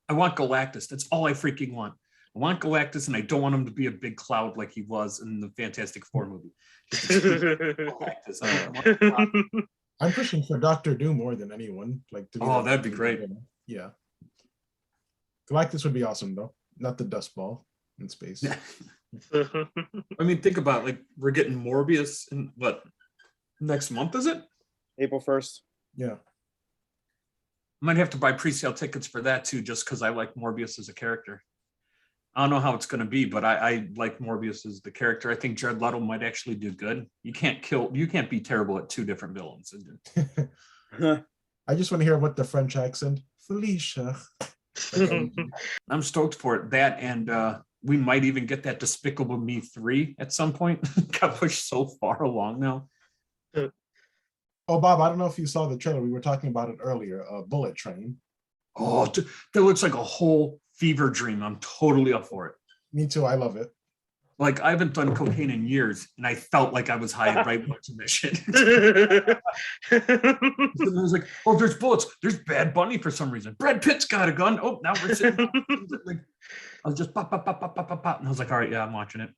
I want Galactus. That's all I freaking want. I want Galactus, and I don't want him to be a big cloud like he was in the Fantastic Four movie. Galactus. I'm pushing for Doctor Doom more than anyone. Like, to be that'd be great. Yeah. Galactus would be awesome, though. Not the dust ball in space. I mean, think about like we're getting Morbius in what next month, is it? April 1st. Yeah. I might have to buy pre-sale tickets for that too, just because I like Morbius as a character. I don't know how it's going to be, but I like Morbius as the character. I think Jared Leto might actually do good. You can't be terrible at 2 different villains. I just want to hear what the French accent, Felicia. I'm stoked for it. That and we might even get that Despicable Me 3 at some point. Got pushed so far along now. Oh, Bob, I don't know if you saw the trailer. We were talking about it earlier. Bullet Train. Oh, that looks like a whole fever dream. I'm totally up for it. Me too. I love it. Like, I haven't done cocaine in years, and I felt like I was high right watching that shit. I was like, oh, there's bullets. There's Bad Bunny for some reason. Brad Pitt's got a gun. Oh, now we're sitting. Like, I was just pop, pop, pop, pop, pop, pop, pop. And I was like, all right, yeah, I'm watching it.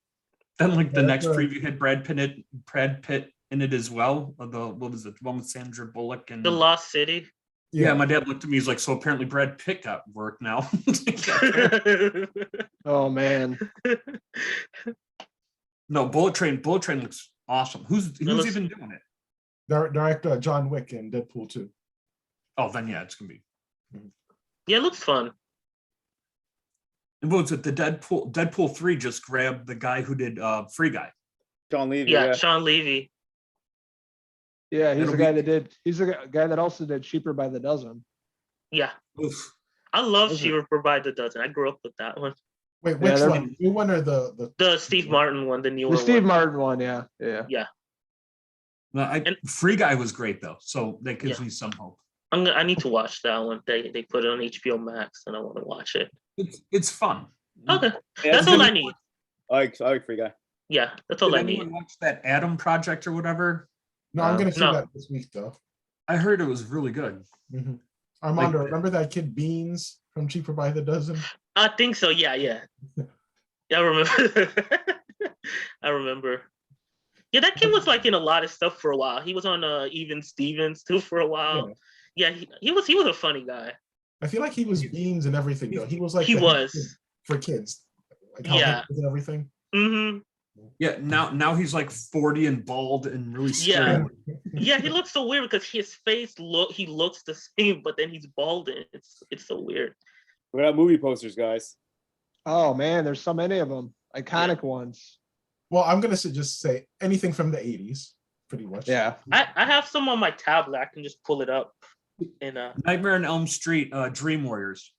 Then, like, the next preview had Brad Pitt in it as well. What was it? The one with Sandra Bullock and The Lost City. Yeah, my dad looked at me. He's like, so apparently Brad Pitt got work now. Oh man. No, Bullet Train looks awesome. Who's even doing it? Director John Wick and Deadpool 2. Oh, then yeah, it's gonna be. Yeah, it looks fun. And what was it? The Deadpool 3 just grabbed the guy who did Free Guy. Sean Levy. Yeah, Sean Levy. Yeah, he's the guy that also did Cheaper by the Dozen. Yeah. Oof. I love Cheaper by the Dozen. I grew up with that one. Wait, which one? New one or the Steve Martin one, the newer The Steve one. Martin one, yeah. No, Free Guy was great though, so that gives me some hope. I need to watch that one. They put it on HBO Max, and I want to watch it. It's fun. Okay, that's all I need. I like Free Guy. Yeah, that's all Did I need. anyone watch that Adam Project or whatever? No, I'm gonna see No. that this week though. I heard it was really good. Mm-hmm. Armando, remember that kid Beans from Cheaper by the Dozen? I think so. Yeah. I remember. I remember. Yeah, that kid was like in a lot of stuff for a while. He was on Even Stevens too for a while. Yeah, he was a funny guy. I feel like he was Beans and everything though. He was like He was for kids. Like how Yeah. and everything. Mm-hmm. Yeah, now he's like 40 and bald and really scary. Yeah, he looks so weird because his face he looks the same, but then he's balding. It's so weird. We got movie posters, guys. Oh man, there's so many of them. Iconic ones. Well, I'm gonna just say anything from the 80s, pretty much. Yeah. I have some on my tablet. I can just pull it up. And Nightmare on Elm Street, Dream Warriors.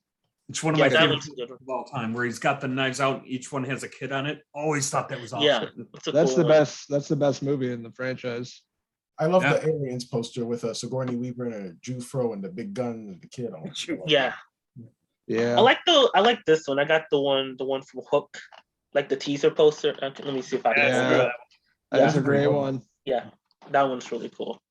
It's one of my favorites of all time, where he's got the knives out. Each one has a kid on it. Always thought that was awesome. Yeah, that's the best. That's the best movie in the franchise. I love the Aliens poster with a Sigourney Weaver and a Jew Fro and the big gun and the kid on. Yeah. Yeah. I like this one. I got the one from Hook, like the teaser poster. Okay, let me see if I can. Yeah, Yeah. That's Yeah. a great one. Yeah, that one's really cool.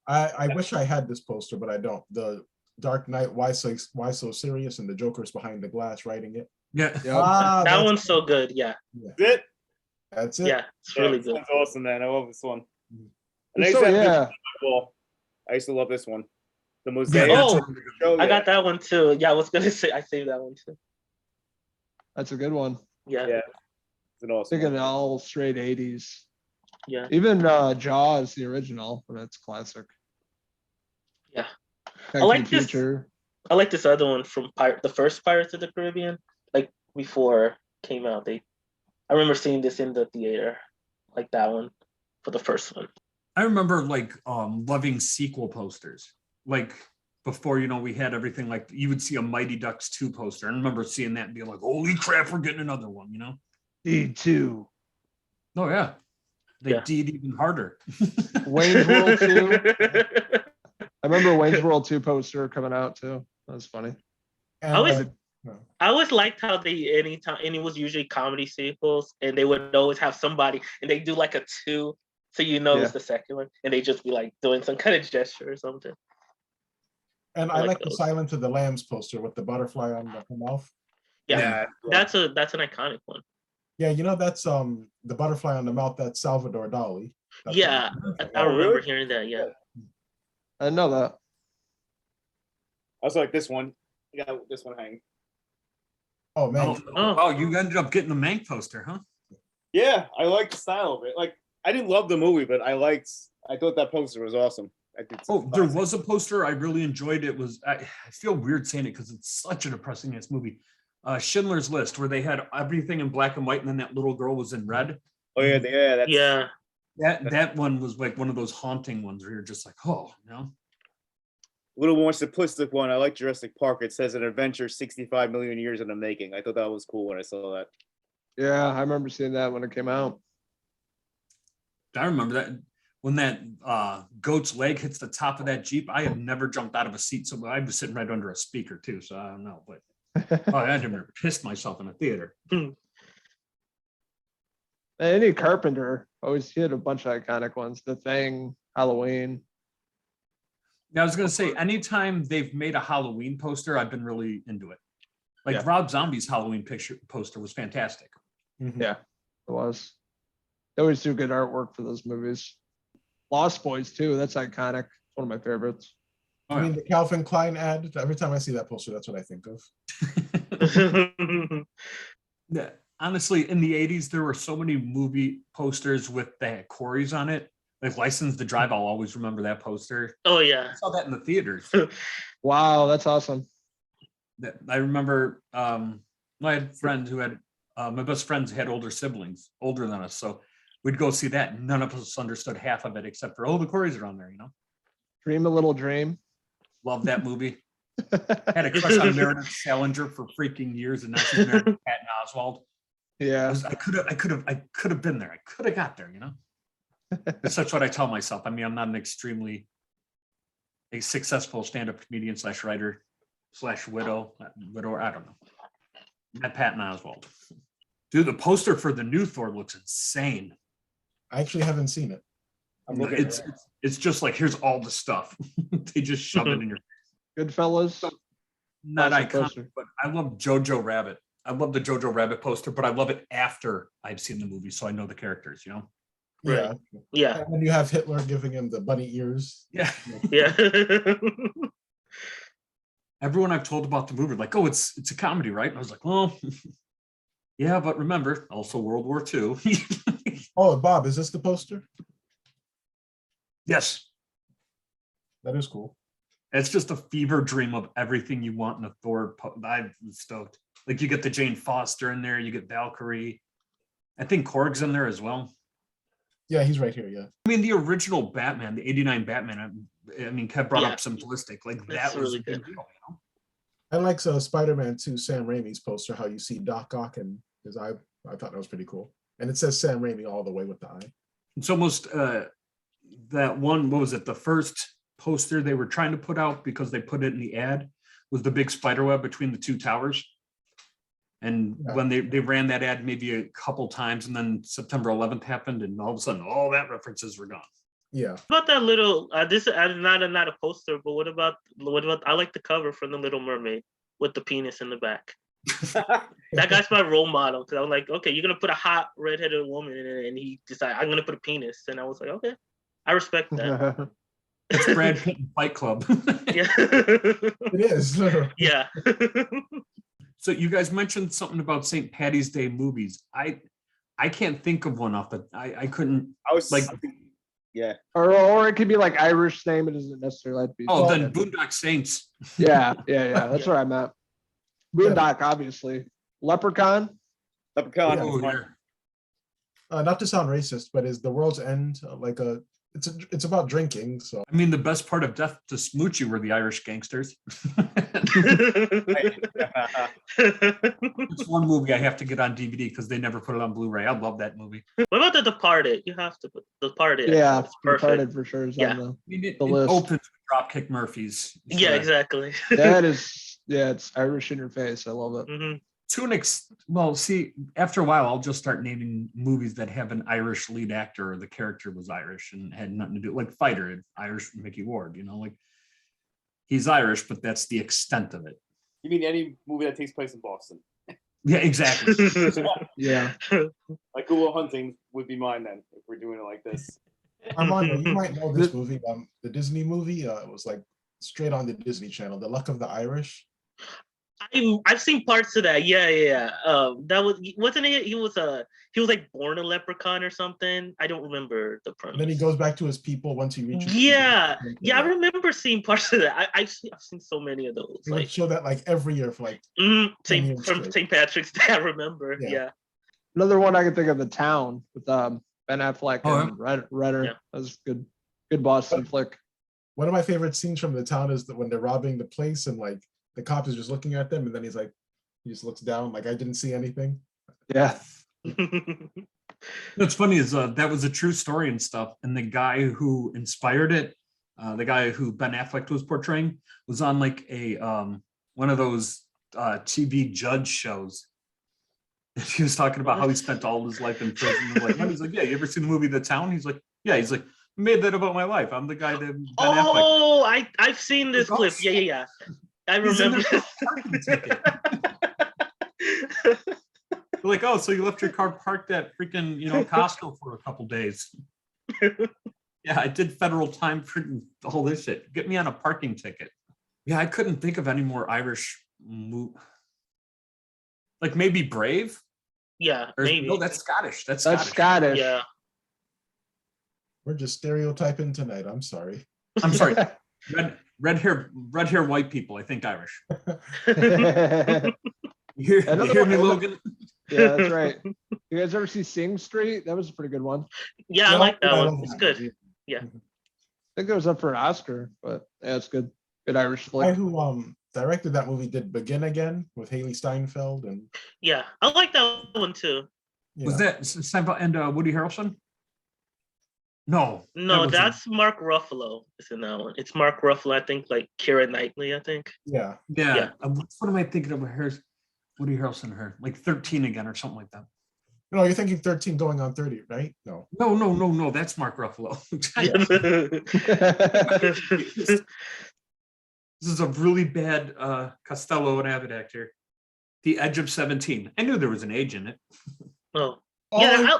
I wish I had this poster, but I don't. The Dark Knight, why so serious, and the Joker's behind the glass writing it. Yeah. Yep. That that's one's so good. Yeah, It. That's it. yeah, it's really this good. one's awesome, man. I love this one. Mhm. And I used So to have this yeah, on my wall. I used to love this one. The mosaic. Yeah, Oh, that's a really good show, I got that one too. Yeah, I was gonna say I saved that one too. that's a good one. Yeah, Yeah. It's an awesome Thinking one. all straight 80s. yeah, Even Jaws, the original, that's classic. yeah. Back to like the this- Future. I like this other one from the first Pirates of the Caribbean, like before it came out. I remember seeing this in the theater, like that one for the first one. I remember like loving sequel posters. Like before, we had everything, like you would see a Mighty Ducks 2 poster. I remember seeing that and being like, holy crap, we're getting another one, D2. Oh yeah. They Yeah. did even harder. Wayne's World 2. I remember Wayne's World 2 poster coming out too. That was funny. And I always- like, I always liked how and it was usually comedy sequels, and they would always have somebody, and they do like a 2, so Yeah. it's the second one, and they just be like doing some kind of gesture or something. and I I like like the those. Silence of the Lambs poster with the butterfly on the mouth. Yeah, that's an iconic one. Yeah, that's the butterfly on the mouth. That's Salvador Dali. That's Yeah, I Oh, remember really? hearing that. Yeah, I didn't know that. I also like this one. I got this one hanging. Oh man, Oh, you ended up getting the Mank poster, huh? Yeah, I like the style of it. Like, I didn't love the movie, but I thought that poster was awesome. I did. Oh, there was a poster I really enjoyed. It was, I feel weird saying it because it's such a depressing ass movie. Schindler's List, where they had everything in black and white, and then that little girl was in red. Oh yeah, that's yeah. That one was like one of those haunting ones where you're just like, oh, a little more simplistic one. I like Jurassic Park. It says an adventure 65 million years in the making. I thought that was cool when I saw that. Yeah, I remember seeing that when it came out. I remember that when that goat's leg hits the top of that Jeep. I have never jumped out of a seat, so I was sitting right under a speaker too. So I don't know, but I never pissed myself in a theater. Any Carpenter always hit a bunch of iconic ones. The Thing, Halloween. Yeah, I was gonna say, anytime they've made a Halloween poster, I've been really into it. Like Yeah. Rob Zombie's Halloween poster was fantastic. Mhm. Yeah, it was. They always do good artwork for those movies. Lost Boys too. That's iconic. It's one of my favorites. I mean, the Calvin Klein ad. Every time I see that poster, that's what I think of. Yeah, honestly, in the 80s, there were so many movie posters with the Corys on it. Like License to Drive, I'll always remember that poster. Oh yeah. I saw that in the theaters. Wow, that's awesome. I remember I had friends who had my best friends had older siblings, older than us. So we'd go see that. None of us understood half of it except for, the Corys are on there, Dream a Little Dream. Love that movie. Had a crush on Meredith Salinger for freaking years, and now she's married to Patton Oswalt. Yeah. I could have been there. I could have got there, That's such what I tell myself. I mean, I'm not a successful stand-up comedian / writer / widow, I don't know. Not Patton Oswalt. Dude, the poster for the new Thor looks insane. I actually haven't seen it. I'm looking at it. It's just like, here's all the stuff. They just shove it in your Goodfellas. not Classic iconic, poster. but I love Jojo Rabbit. I love the Jojo Rabbit poster, but I love it after I've seen the movie, so I know the characters, Yeah. Yeah. And then you have Hitler giving him the bunny ears. Yeah. Yeah. Everyone I've told about the movie, like, oh, it's a comedy, right? And I was like, well, yeah, but remember, also World War II. Oh, Bob, is this the poster? Yes. That is cool. It's just a fever dream of everything you want in a Thor. I'm stoked. Like, you get the Jane Foster in there, you get Valkyrie. I think Korg's in there as well. Yeah, he's right here. Yeah. I mean, the original Batman, the 89 Batman, I mean, Kev brought Yeah. up Simplistic. Like, That's that was really a big good. deal, I like Spider-Man 2, Sam Raimi's poster, how you see Doc Ock and his eye. I thought that was pretty cool. And it says Sam Raimi all the way with the eye. It's almost that one, what was it? The first poster they were trying to put out because they put it in the ad was the big spider web between the two towers. And when they ran that ad maybe a couple times, and then September 11th happened, and all of a sudden all that references were gone. Yeah. What about that little this is not a poster, but what about I like the cover from The Little Mermaid with the penis in the back. That guy's my role model, because I was like, okay, you're gonna put a hot redheaded woman in it, and he decided I'm gonna put a penis, and I was like, okay, I respect that. It's Brad Pitt in Fight Club. Yeah. It is. Yeah. So you guys mentioned something about St. Patty's Day movies. I can't think of one off the I couldn't. I was like, yeah. Or it could be like Irish name. It doesn't necessarily have to be. Oh, then Boondock Saints. Yeah. That's what I meant. Boondock, obviously. Leprechaun. Leprechaun. Oh, yeah. Not to sound racist, but is The World's End like it's about drinking? So I mean, the best part of Death to Smoochie were the Irish gangsters. It's one movie I have to get on DVD because they never put it on Blu-ray. I love that movie. What about The Departed? You have to put The Departed. Yeah, It's perfect. Departed for sure is on I mean, it list. opens with Dropkick Murphys. So Yeah, exactly. that is, it's Irish in your face. I love it. Mhm. Well, see, after a while, I'll just start naming movies that have an Irish lead actor, or the character was Irish and had nothing to do, like Fighter, Irish Mickey Ward, like he's Irish, but that's the extent of it. You mean any movie that takes place in Boston? Yeah, exactly. Yeah. Like Good Will Hunting would be mine then, if we're doing it like this. Armando, you might know this movie, the Disney movie. It was like straight on the Disney Channel, The Luck of the Irish. I've seen parts of that. Yeah. That wasn't it. He was like born a leprechaun or something. I don't remember the premise. And then he goes back to his people once he reaches. Yeah. I remember seeing parts of that. I've seen so many of those. They would show that like every year for like from 10 years straight. St. Patrick's Day. I remember. Yeah. Another one I can think of, The Town, with Ben Affleck and Redder. Yeah. That was good Boston flick. One of my favorite scenes from The Town is that when they're robbing the place and like the cop is just looking at them, and then he just looks down like I didn't see anything. Yeah. What's funny is that was a true story and stuff. And the guy who inspired it, the guy who Ben Affleck was portraying, was on like a one of those TV judge shows. He was talking about how he spent all his life in prison. He's like, yeah, you ever seen the movie The Town? He's like, yeah. He's like, I made that about my life. I'm the guy that Ben Affleck. I've seen this clip. Yeah. I remember. Like, oh, so you left your car parked at freaking, Costco for a couple days. Yeah, I did federal time for all this shit. Get me on a parking ticket. Yeah, I couldn't think of any more Irish like maybe Brave. Yeah, maybe. No, that's Scottish. That's Scottish. Yeah. We're just stereotyping tonight. I'm sorry. I'm sorry. Red hair, white people. I think Irish. You hear me, Logan? Yeah, that's right. You guys ever see Sing Street? That was a pretty good one. Yeah, I like that one. It's good. Yeah. I think it was up for an Oscar, but yeah, it's good. Good Irish The flick. guy who directed that movie did Begin Again with Haley Steinfeld, and Yeah, I like that one too. Was that Seinfeld and Woody Harrelson? No, that's Mark Ruffalo is in that one. It's Mark Ruffalo, I think, like Keira Knightley, I think. Yeah. What am I thinking of? Woody Harrelson, her like 13 again or something like that. No, you're thinking 13 going on 30, right? No. No. That's Mark Ruffalo. This is a really bad Costello and Abbott actor. The Edge of 17. I knew there was an age in it. Oh, yeah,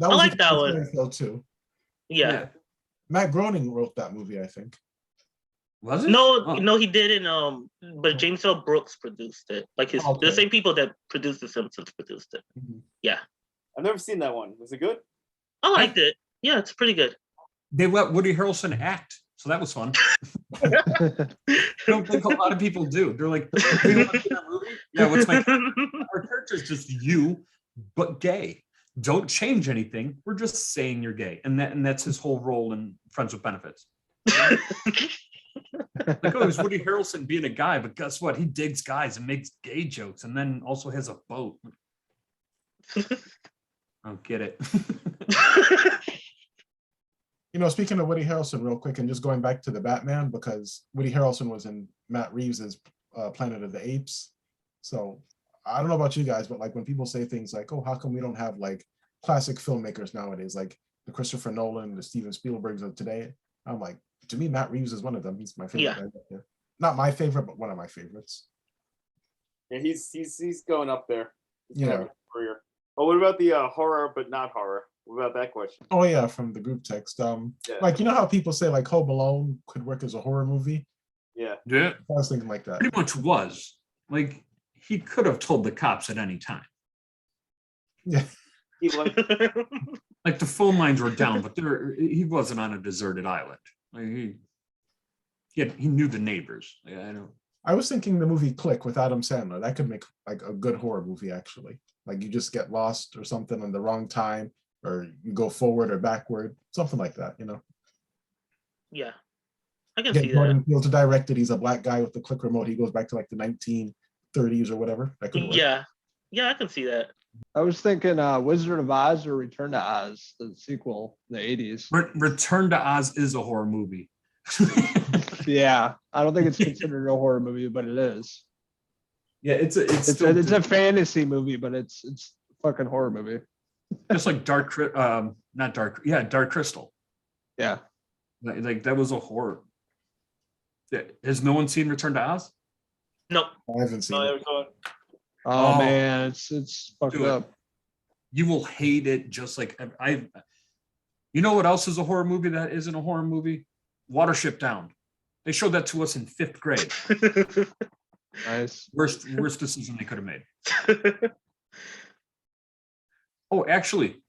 I like that one too. Yeah. Matt Groening wrote that movie, I think. Was it? No, he didn't. But James L. Brooks produced it. Like the same people that produced The Simpsons produced it. Mhm. Yeah. I've never seen that one. Was it good? I liked it. Yeah, it's pretty good. They let Woody Harrelson act, so that was fun. I don't think a lot of people do. They're like, "You want to see that movie? Yeah, what's my our character's just you, but gay. Don't change anything. We're just saying you're gay," and that's his whole role in Friends with Benefits. Like, oh, it was Woody Harrelson being a guy, but guess what? He digs guys and makes gay jokes, and then also has a boat. I don't get it. Speaking of Woody Harrelson real quick, and just going back to the Batman, because Woody Harrelson was in Matt Reeves's Planet of the Apes. So I don't know about you guys, but like when people say things like, "Oh, how come we don't have like classic filmmakers nowadays, like the Christopher Nolan, the Steven Spielbergs of today?" I'm like, to me, Matt Reeves is one of them. He's my favorite. Yeah. Guy. Not my favorite, but one of my favorites. Yeah, he's going up there. He's gonna Yeah. have a career. Oh, what about the horror but not horror? What about that question? Oh yeah, from the group text. Yeah. Like you know how people say like Home Alone could work as a horror movie? Yeah. Yeah, I was thinking like that. pretty much was. Like, he could have told the cops at any time. Yeah. He like Like, the phone lines were down, but he wasn't on a deserted island. Like, he knew the neighbors. Yeah, I know. I was thinking the movie Click with Adam Sandler. That could make like a good horror movie actually. Like you just get lost or something in the wrong time, or you go forward or backward, something like that, you know. Yeah, I can Get see that. Jordan Peele to direct it. He's a black guy with the click remote. He goes back to like the 1930s or whatever. That could work. Yeah, I can see that. I was thinking Wizard of Oz or Return to Oz, the sequel in the 80s. Return to Oz is a horror movie. Yeah, I don't think it's considered a horror movie, but it is. Yeah, it's It's a fantasy movie, but it's a fucking horror movie. just like Dark Crystal. Yeah. Like that was a horror. Yeah, has no one seen Return to Oz? Nope. I haven't seen it. Oh, Oh. man, it's fucked Do it. up. You will hate it. Just like you know what else is a horror movie that isn't a horror movie? Watership Down. They showed that to us in 5th grade. Nice. Worst decision they could have made. Oh, actually,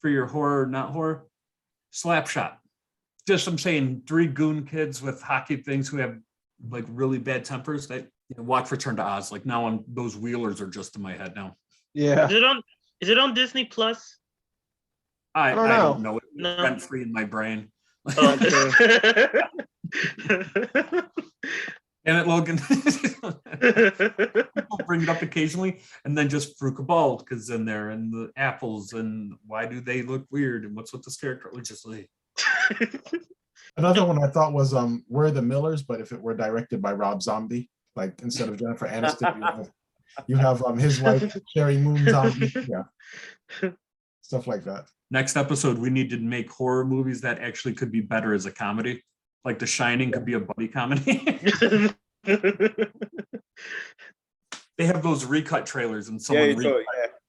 for your horror, not horror, Slapshot. Just I'm saying, 3 goon kids with hockey things who have like really bad tempers. That watch Return to Oz. Like now, those Wheelers are just in my head now. Yeah. Is it on Disney Plus? I don't don't know. It's No. rent free in my brain. Oh. Damn it, Logan. People bring it up occasionally, and then just Fruka Balka's in there, and the apples, and why do they look weird, and what's with this character? We just like, Another one I thought was We're the Millers, but if it were directed by Rob Zombie, like instead of Jennifer Aniston, you have his wife Sherry Moon Zombie, yeah, stuff like that. next episode, we need to make horror movies that actually could be better as a comedy. Like The Shining could be a buddy comedy. They have those recut trailers, and someone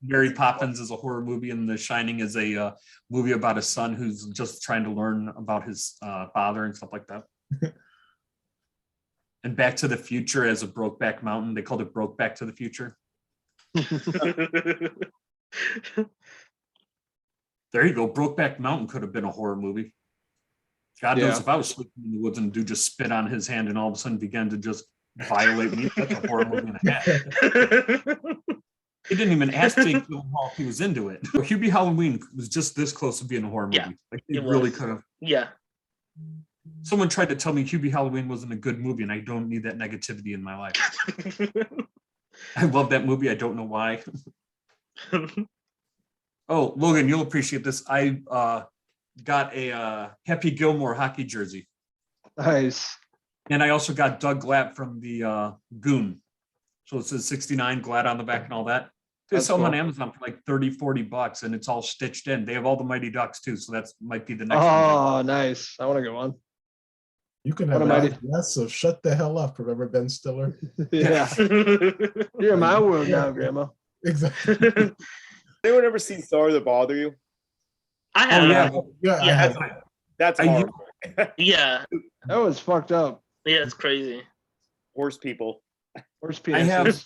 Mary Poppins is a horror movie, and The Shining is a movie about a son who's just trying to learn about his father and stuff like that. And Back to the Future as a Brokeback Mountain. They called it Brokeback to the Future. There you go. Brokeback Mountain could have been a horror movie. God knows if I was sleeping in the woods and a dude just spit on his hand and all of a sudden began to just violate me. That's a horror movie and a half. He didn't even ask Jake Gyllenhaal if he was into it. Hubie Halloween was just this close to being a horror movie. Yeah, Like it it really was. could have. Yeah. Someone tried to tell me Hubie Halloween wasn't a good movie, and I don't need that negativity in my life. I love that movie. I don't know why. Oh, Logan, you'll appreciate this. I got a Happy Gilmore hockey jersey. Nice. And I also got Doug Glatt from the Goon. So it says 69 Glatt on the back and all that. They That's sell them on cool. Amazon for like $30-$40, and it's all stitched in. They have all the Mighty Ducks too, so that's might be the next one. Oh, nice. I want to get one. You can have What am I that. Yes, so shut the hell up. Remember Ben Stiller? Yeah. You're in my world now, Grandma. Exactly. Anyone ever seen Thor that bother you? I Oh have. yeah, Yeah, I Yeah. have. That's I horrible. Yeah. That was fucked up. Yeah, it's crazy. Horse people. Horse I have penises.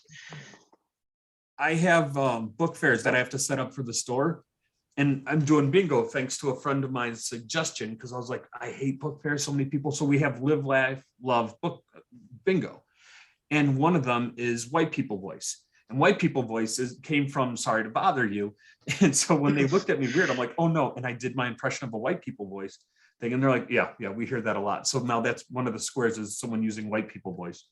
I have book fairs that I have to set up for the store, and I'm doing bingo thanks to a friend of mine's suggestion, because I was like, I hate book fairs, so many people. So we have Live, Laugh, Love book bingo, and one of them is White People Voice. And White People Voice came from Sorry to Bother You. And so when they looked at me weird, I'm like, oh no. And I did my impression of a white people voice thing. And they're like, yeah, we hear that a lot. So now that's one of the squares is someone using white people voice.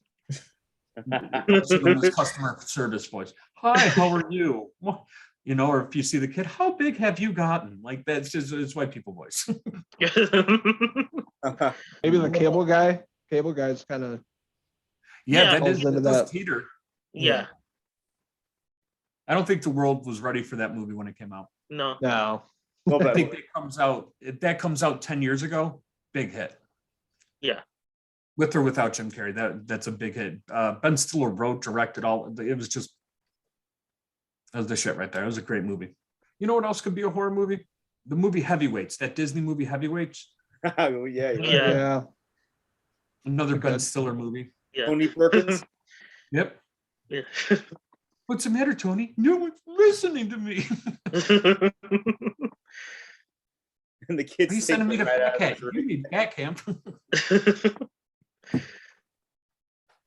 So this customer service voice. Hi, how are you? You know, or if you see the kid, how big have you gotten? Like that's just it's white people voice. Maybe the cable guy. Cable guy's kind of. Yeah. that Falls into does that. teeter. Yeah. I don't think the world was ready for that movie when it came out. No. No. Well, I think that comes out 10 years ago, big hit. Yeah. With or without Jim Carrey, that's a big hit. Ben Stiller wrote, directed all. It was just, that was the shit right there. It was a great movie. You know what else could be a horror movie? The movie Heavyweights, that Disney movie Heavyweights. yeah, you're right. Yeah. Yeah. Another Ben Good. Stiller movie. Yeah. Tony Perkins. Yep. Yeah. What's the matter, Tony? No one's listening to me. And the kids. He's sending me to fat camp. You need fat camp.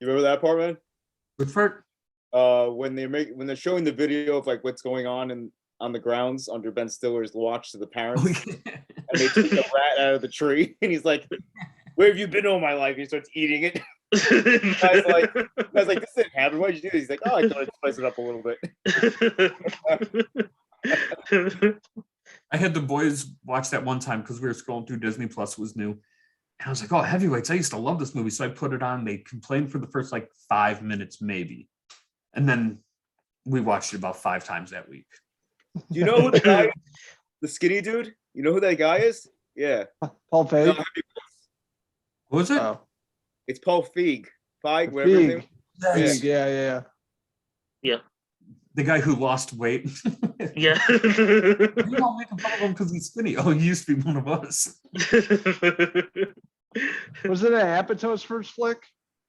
You remember that part, man? With Fert. When they're showing the video of like what's going on on the grounds under Ben Stiller's watch to the parents, and they took the rat out of the tree, and he's like, "Where have you been all my life?" He starts eating it. I was like, "This didn't happen. Why'd you do this?" He's like, "Oh, I thought I'd spice it up a little bit." I had the boys watch that one time because we were scrolling through Disney Plus. It was new. And I was like, oh, Heavyweights. I used to love this movie. So I put it on. They complained for the first like 5 minutes, maybe. And then we watched it about 5 times that week. Do you know who the guy, the skinny dude? You know who that guy is? Yeah. Paul Feig. What was it? Oh. It's Paul Feig. Feig, whatever his name. Feig. Yeah. The guy who lost weight. Yeah. You don't make fun of him because he's skinny. Oh, he used to be one of us. Was it an Apatow's first flick?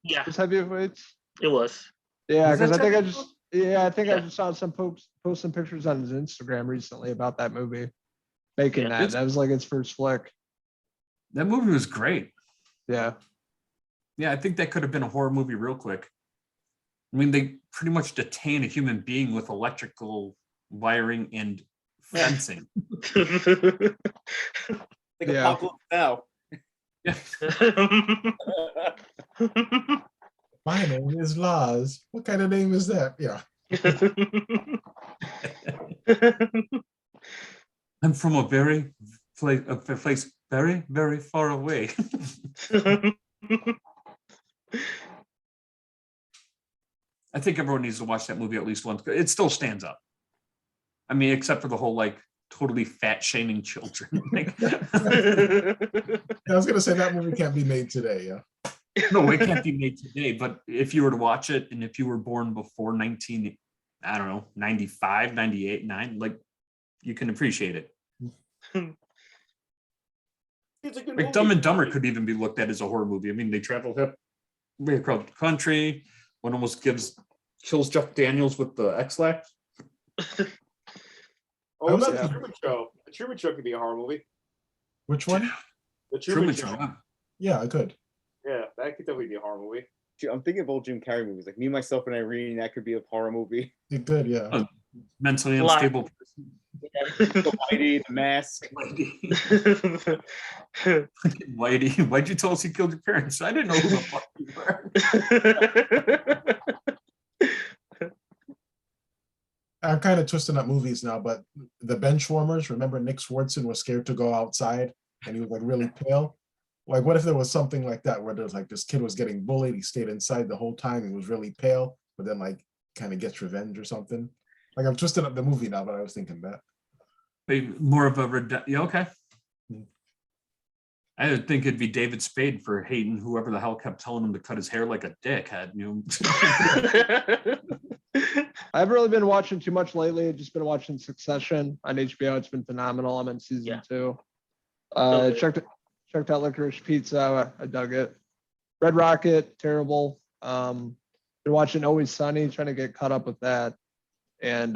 Yeah, Was Heavyweights? it was. Yeah, Was that because I think I technical? I just saw some folks posting pictures on his Instagram recently about that movie. Making Yeah. that was like its first flick. That movie was great. Yeah. Yeah, I think that could have been a horror movie real quick. I mean, they pretty much detain a human being with electrical wiring and fencing. Like Yeah. Apocalypse Now. Yeah. My name is Laz. What kind of name is that? Yeah. I'm from a place very, very far away. I think everyone needs to watch that movie at least once. It still stands up. I mean, except for the whole like totally fat shaming children. Like, I was gonna say that movie can't be made today. Yeah. no, it can't be made today. But if you were to watch it, and if you were born before 95, 98, 9, like you can appreciate it. It's a good Like movie. Dumb and Dumber could even be looked at as a horror movie. I mean, they travel way across the country. One almost kills Jeff Daniels with the X-Lax. Oh, what about Yeah. the Truman Show? The Truman Show could be a horror movie. Which one? The Truman, Truman Show. Show. Yeah, I could. Yeah, that could definitely be a horror movie. I'm thinking of old Jim Carrey movies, like Me, Myself, and Irene. That could be a horror movie. It could. Yeah. Oh. Mentally Lot. unstable person. The Whitey, The Mask. Whitey, why'd you tell us you killed your parents? I didn't know who the fuck you were. I'm kind of twisting up movies now, but the Benchwarmers. Remember, Nick Swardson was scared to go outside, and he was like really pale. Like, what if there was something like that where there's like this kid was getting bullied, he stayed inside the whole time, he was really pale, but then like kind of gets revenge or something. Like, I'm twisting up the movie now, but I was thinking that. Wait, more of a yeah, okay. Hmm. I would think it'd be David Spade for hating whoever the hell kept telling him to cut his hair like a dickhead. You know? I haven't really been watching too much lately. I've just been watching Succession on HBO. It's been phenomenal. I'm in season 2. Okay. Checked out Licorice Pizza. I dug it. Red Rocket, terrible. Been watching Always Sunny, trying to get caught up with that. And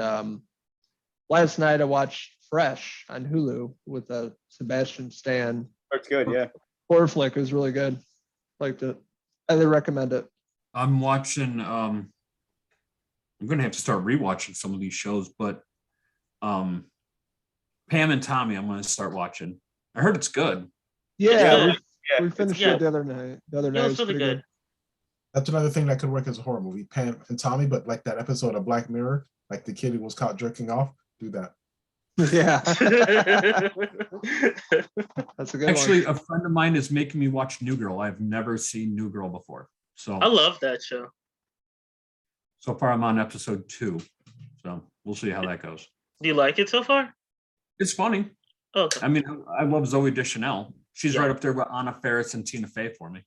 last night I watched Fresh on Hulu with Sebastian Stan. That's good, yeah. Horror flick. It was really good. Liked it. Highly recommend it. I'm watching I'm gonna have to start rewatching some of these shows, but Pam and Tommy I'm gonna start watching. I heard it's good. Yeah, Yeah, we finished yeah. it the other night. The other It night was was really pretty good. That's another thing that could work as a horror movie. Pam and Tommy, but like that episode of Black Mirror, like the kid who was caught jerking off. Do that. Yeah, that's a good Actually, one. a friend of mine is making me watch New Girl. I've never seen New Girl before. So I love that show. so far I'm on episode 2. So we'll see how that goes. Do you like it so far? It's funny. Okay. I mean, I love Zoe Deschanel. She's Yeah. right up there with Anna Faris and Tina Fey for me.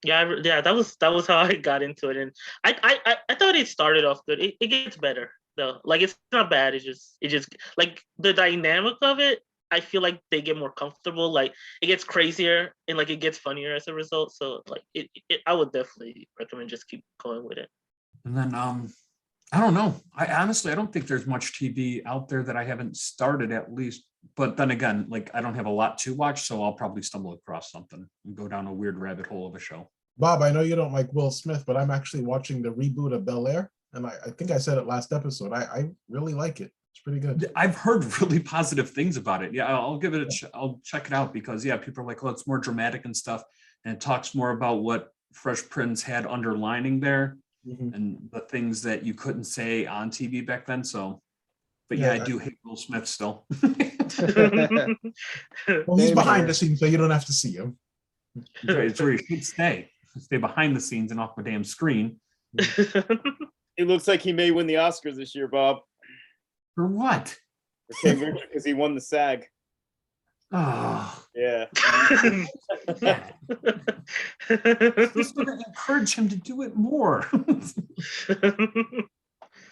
Yeah, that was how I got into it, and I thought it started off good. It gets better though. Like it's not bad. It just like the dynamic of it. I feel like they get more comfortable. Like it gets crazier and like it gets funnier as a result. So like I would definitely recommend just keep going with it. And then I don't know. I honestly don't think there's much TV out there that I haven't started at least. But then again, like I don't have a lot to watch, so I'll probably stumble across something and go down a weird rabbit hole of a show. Bob, I know you don't like Will Smith, but I'm actually watching the reboot of Bel-Air, and I think I said it last episode. I really like it. It's pretty good. I've heard really positive things about it. Yeah, I'll give it I'll check it out because people are like, oh, it's more dramatic and stuff, and it talks more about what Fresh Prince had underlining there Mhm. and the things that you couldn't say on TV back then. So, but yeah, I do hate Will Smith still. Well, he's Same behind here. the scenes, so you don't have to see him. It's where you should stay behind the scenes and off the damn screen. It looks like he may win the Oscars this year, Bob. For what? For King Richard, because he won the SAG. Oh, Yeah. just going to encourage him to do it more.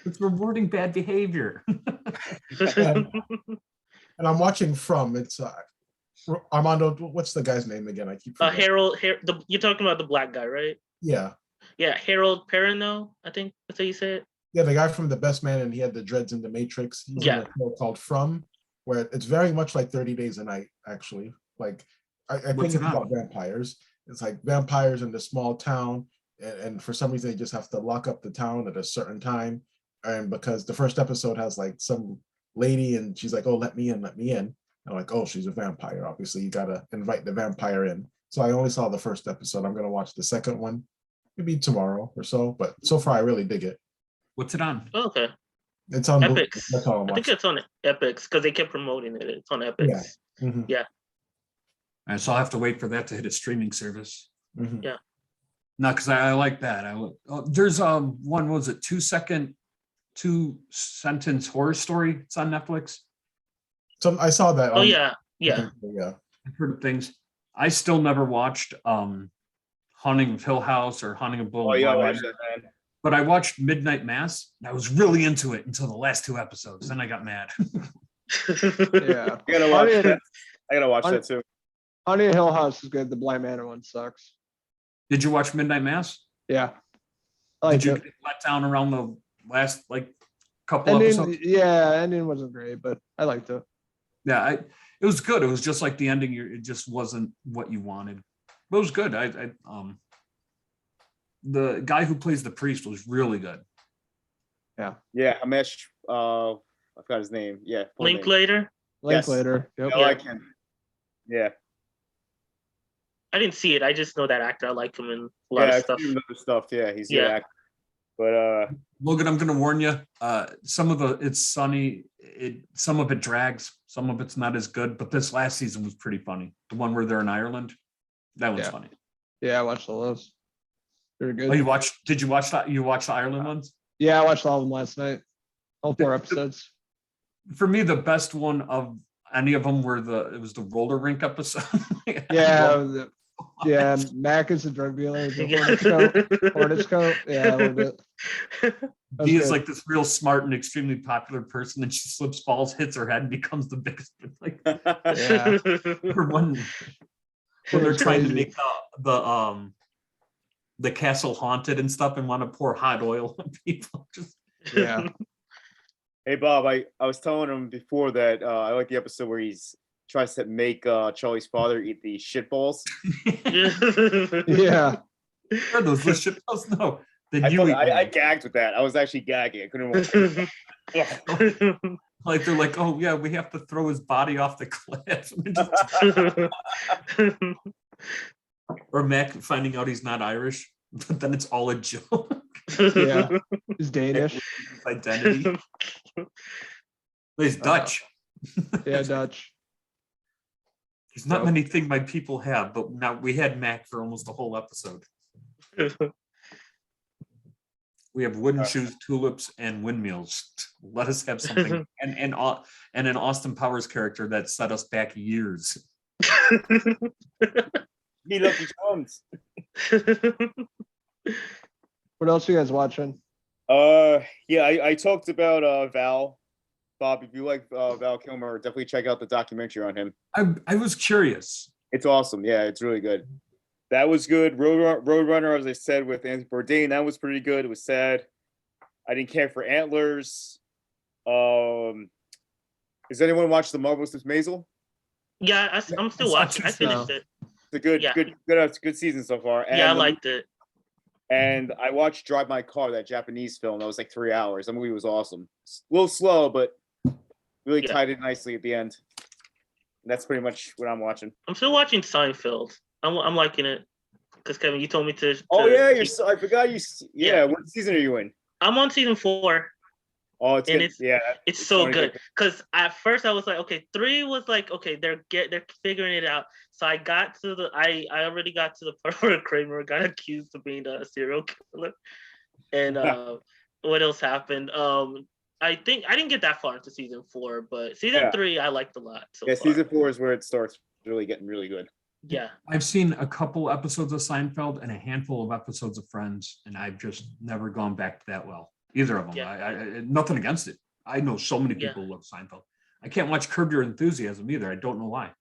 It's rewarding bad behavior. And I'm watching From. It's Armando. What's the guy's name again? I keep forgetting. Harold, you're talking about the black guy, right? Yeah, Yeah, Harold Perrineau, I think that's how you say it. yeah, the guy from The Best Man, and he had the dreads in The Matrix. He's in a show called From, where it's very much like 30 Days a Night. Actually, like I think What's it's it on? about vampires. It's like vampires in the small town, and for some reason they just have to lock up the town at a certain time. And because the first episode has like some lady, and she's like, "Oh, let me in, let me in." And I'm like, "Oh, she's a vampire. Obviously, you gotta invite the vampire in." So I only saw the first episode. I'm gonna watch the second one, maybe tomorrow or so. But so far, I really dig it. What's it on? Okay. It's on Blu-ray. Epics. That's all I'm I think watching. it's on Epics because they kept promoting it. It's on Epics. Mhm, And so I'll have to wait for that to hit a streaming service. mhm. Yeah. No, because I like that. There's one, was it 2-sentence horror story? It's on Netflix. So I saw that. Oh yeah. yeah. I've heard of things. I still never watched Haunting of Hill House or Haunting of Bull. Oh, yeah, I watched that, man. But I watched Midnight Mass. And I was really into it until the last 2 episodes. Then I got mad. Yeah. I gotta watch Honey, that. I gotta watch that too. Honey Hill House is good. The Blind Manor one sucks. Did you watch Midnight Mass? Yeah. I like Did you it. get let down around the last couple episodes? Ending wasn't great, but I liked it. Yeah, it was good. It was just like the ending. It just wasn't what you wanted. But it was good. The guy who plays the priest was really good. Yeah, Hamesh. I forgot his name. Yeah. full name. Linklater. Linklater. Yep. I like him. Yeah. I didn't see it. I just know that actor. I like him in a lot Yeah, of I've stuff. seen him in other stuff. Yeah, he's a Yeah. good actor. But Logan, I'm going to warn you. Some of it's sunny. Some of it drags. Some of it's not as good. But this last season was pretty funny. The one where they're in Ireland. That one's Yeah. funny. Yeah, I watched all those. They're good. Oh, did you watch that? You watched the Ireland ones? Yeah, I watched all of them last night. All 4 episodes. For me, the best one of any of them it was the roller rink episode. Yeah. Yeah, Mac is a drug dealer. Hornets coat. Yeah, I loved it. He is good. like this real smart and extremely popular person, and she slips, falls, hits her head, and becomes the biggest. Like Yeah. or when they're trying to make the castle haunted and stuff, and want to pour hot oil on people. Just Yeah. hey, Bob, I was telling him before that I like the episode where he's tries to make Charlie's father eat the shit balls. Yeah. are those the shit balls? No. Then I, you thought- eat I them. gagged with that. I was actually gagging. I couldn't. Like they're like, oh yeah, we have to throw his body off the cliff. Or Mac finding out he's not Irish, but then it's all a joke. Yeah. He's Danish. His identity. He's Dutch. Yeah, Dutch. There's not many things my people have, but now we had Mac for almost the whole episode. We have wooden shoes, tulips, and windmills. Let us have something. And an Austin Powers character that set us back years. He Lucky Charms. What else are you guys watching? Yeah, I talked about Val. Bob, if you like Val Kilmer, definitely check out the documentary on him. I was curious. It's awesome. Yeah, it's really good. That was good. Roadrunner, as I said, with Anthony Bourdain, that was pretty good. It was sad. I didn't care for Antlers. Has anyone watched The Marvelous Miss Maisel? Yeah, I'm still watching. I finished it. It's a good season so far. And I liked it. And I watched Drive My Car, that Japanese film. That was like 3 hours. That movie was awesome. A little slow, but really tied it nicely at the end. And that's pretty much what I'm watching. I'm still watching Seinfeld. I'm liking it because Kevin, you told me to. Oh yeah, I forgot you. Yeah, what season are you in? I'm on season 4. Oh, it's good. It's so good. Because at first I was like, okay, 3 was like, okay, they're figuring it out. So I got to I already got to the part where Kramer got accused of being a serial killer. And what else happened? I think I didn't get that far into season 4, but season 3 I liked a lot. So season 4 is where it starts really getting really good. Yeah. I've seen a couple episodes of Seinfeld and a handful of episodes of Friends, and I've just never gone back to that well. Either of them. Yeah. I nothing against it. I know so many people who love Seinfeld. I can't watch Curb Your Enthusiasm either. I don't know why.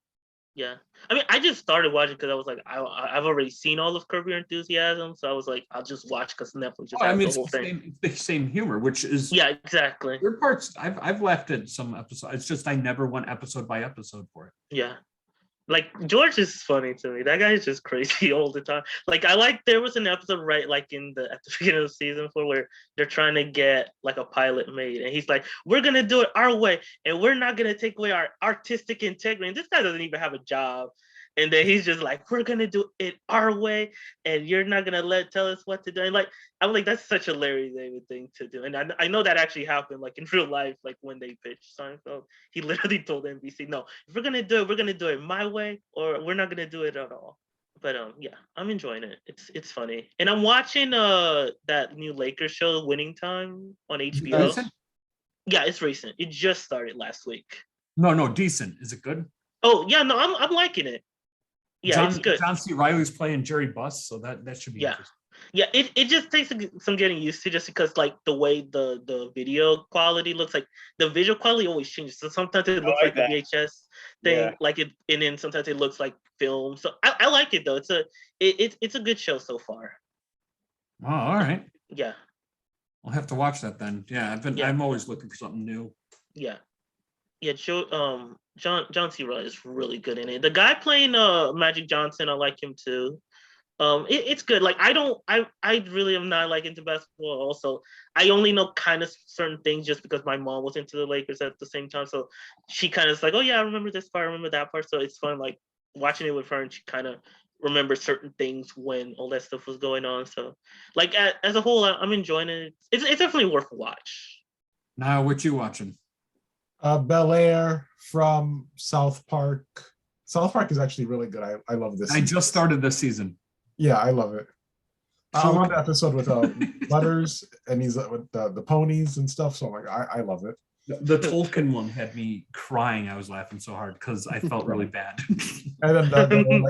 Yeah. I mean, I just started watching because I was like, I've already seen all of Curb Your Enthusiasm, so I was like, I'll just watch because Netflix just has the whole thing. It's the same humor, which is exactly. There are parts I've laughed at some episodes. It's just I never went episode by episode for it. Yeah. Like George is funny to me. That guy is just crazy all the time. Like there was an episode at the beginning of season 4 where they're trying to get like a pilot made, and he's like, "We're gonna do it our way, and we're not gonna take away our artistic integrity." And this guy doesn't even have a job, and then he's just like, "We're gonna do it our way, and you're not gonna tell us what to do." And like I'm like, that's such a Larry David thing to do, and I know that actually happened like in real life. Like when they pitched Seinfeld, he literally told NBC, "No, if we're gonna do it my way, or we're not gonna do it at all." But yeah, I'm enjoying it. It's funny, and I'm watching that new Lakers show, Winning Time, on HBO. Recent? Yeah, it's recent. It just started last week. No, decent. Is it good? Oh yeah, no, I'm liking it. Yeah, it's good. John C. Reilly's playing Jerry Buss, so that should be interesting. Yeah, it just takes some getting used to, just because like the way the video quality looks, like the visual quality always changes. So sometimes it looks like a VHS thing, and then sometimes it looks like film. So I like it though. It's a good show so far. Oh, all right. Yeah. I'll have to watch that then. Yeah, I'm always looking for something new. Yeah. Yeah, John C. Reilly is really good in it. The guy playing Magic Johnson, I like him too. It's good. Like I really am not like into basketball. Also, I only know kind of certain things just because my mom was into the Lakers at the same time. So she kind of is like, oh yeah, I remember this part, I remember that part. So it's fun like watching it with her, and she kind of remembers certain things when all that stuff was going on. So like as a whole, I'm enjoying it. It's definitely worth a watch. Now, what you watching? Bel Air from South Park. South Park is actually really good. I love this. I just started this season. Yeah, I love it. I'm on the episode with Butters, and he's with the ponies and stuff. So I'm like, I love it. The Tolkien one had me crying. I was laughing so hard because I felt really bad. And then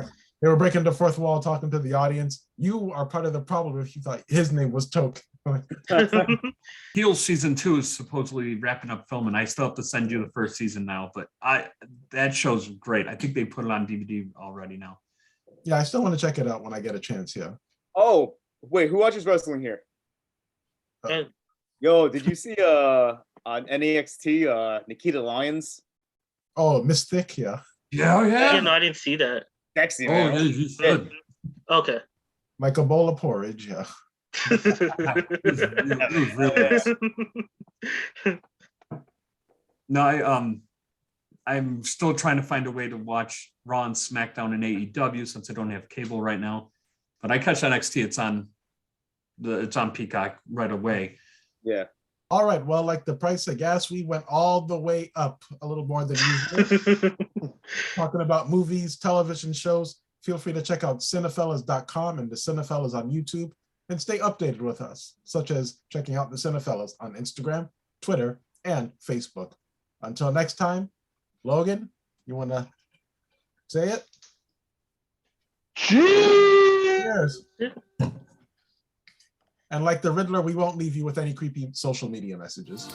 they were breaking the fourth wall, talking to the audience. You are part of the problem if you thought his name was Toke. Heels season 2 is supposedly wrapping up filming. I still have to send you the first season now, but that show's great. I think they put it on DVD already now. Yeah, I still want to check it out when I get a chance. Yeah. Oh, wait, who watches wrestling here? Yo, did you see on NXT Nikita Lyons? Oh, Mystic, yeah. Yeah, no, I didn't see that. Sexy, man. Oh, yeah, you should. Okay. Like a bowl of porridge, yeah. It was really nice. No, I'm still trying to find a way to watch Raw and SmackDown and AEW since I don't have cable right now. But I catch NXT. It's on Peacock right away. Yeah. All right. Well, like the price of gas, we went all the way up, a little more than usual. Talking about movies, television shows, Feel free to check out CinePhellas.com and the CinePhellas on YouTube and stay updated with us, such as checking out the CinePhellas on Instagram, Twitter, and Facebook. Until next time, Logan, you want to say it? Cheers! And like the Riddler, we won't leave you with any creepy social media messages.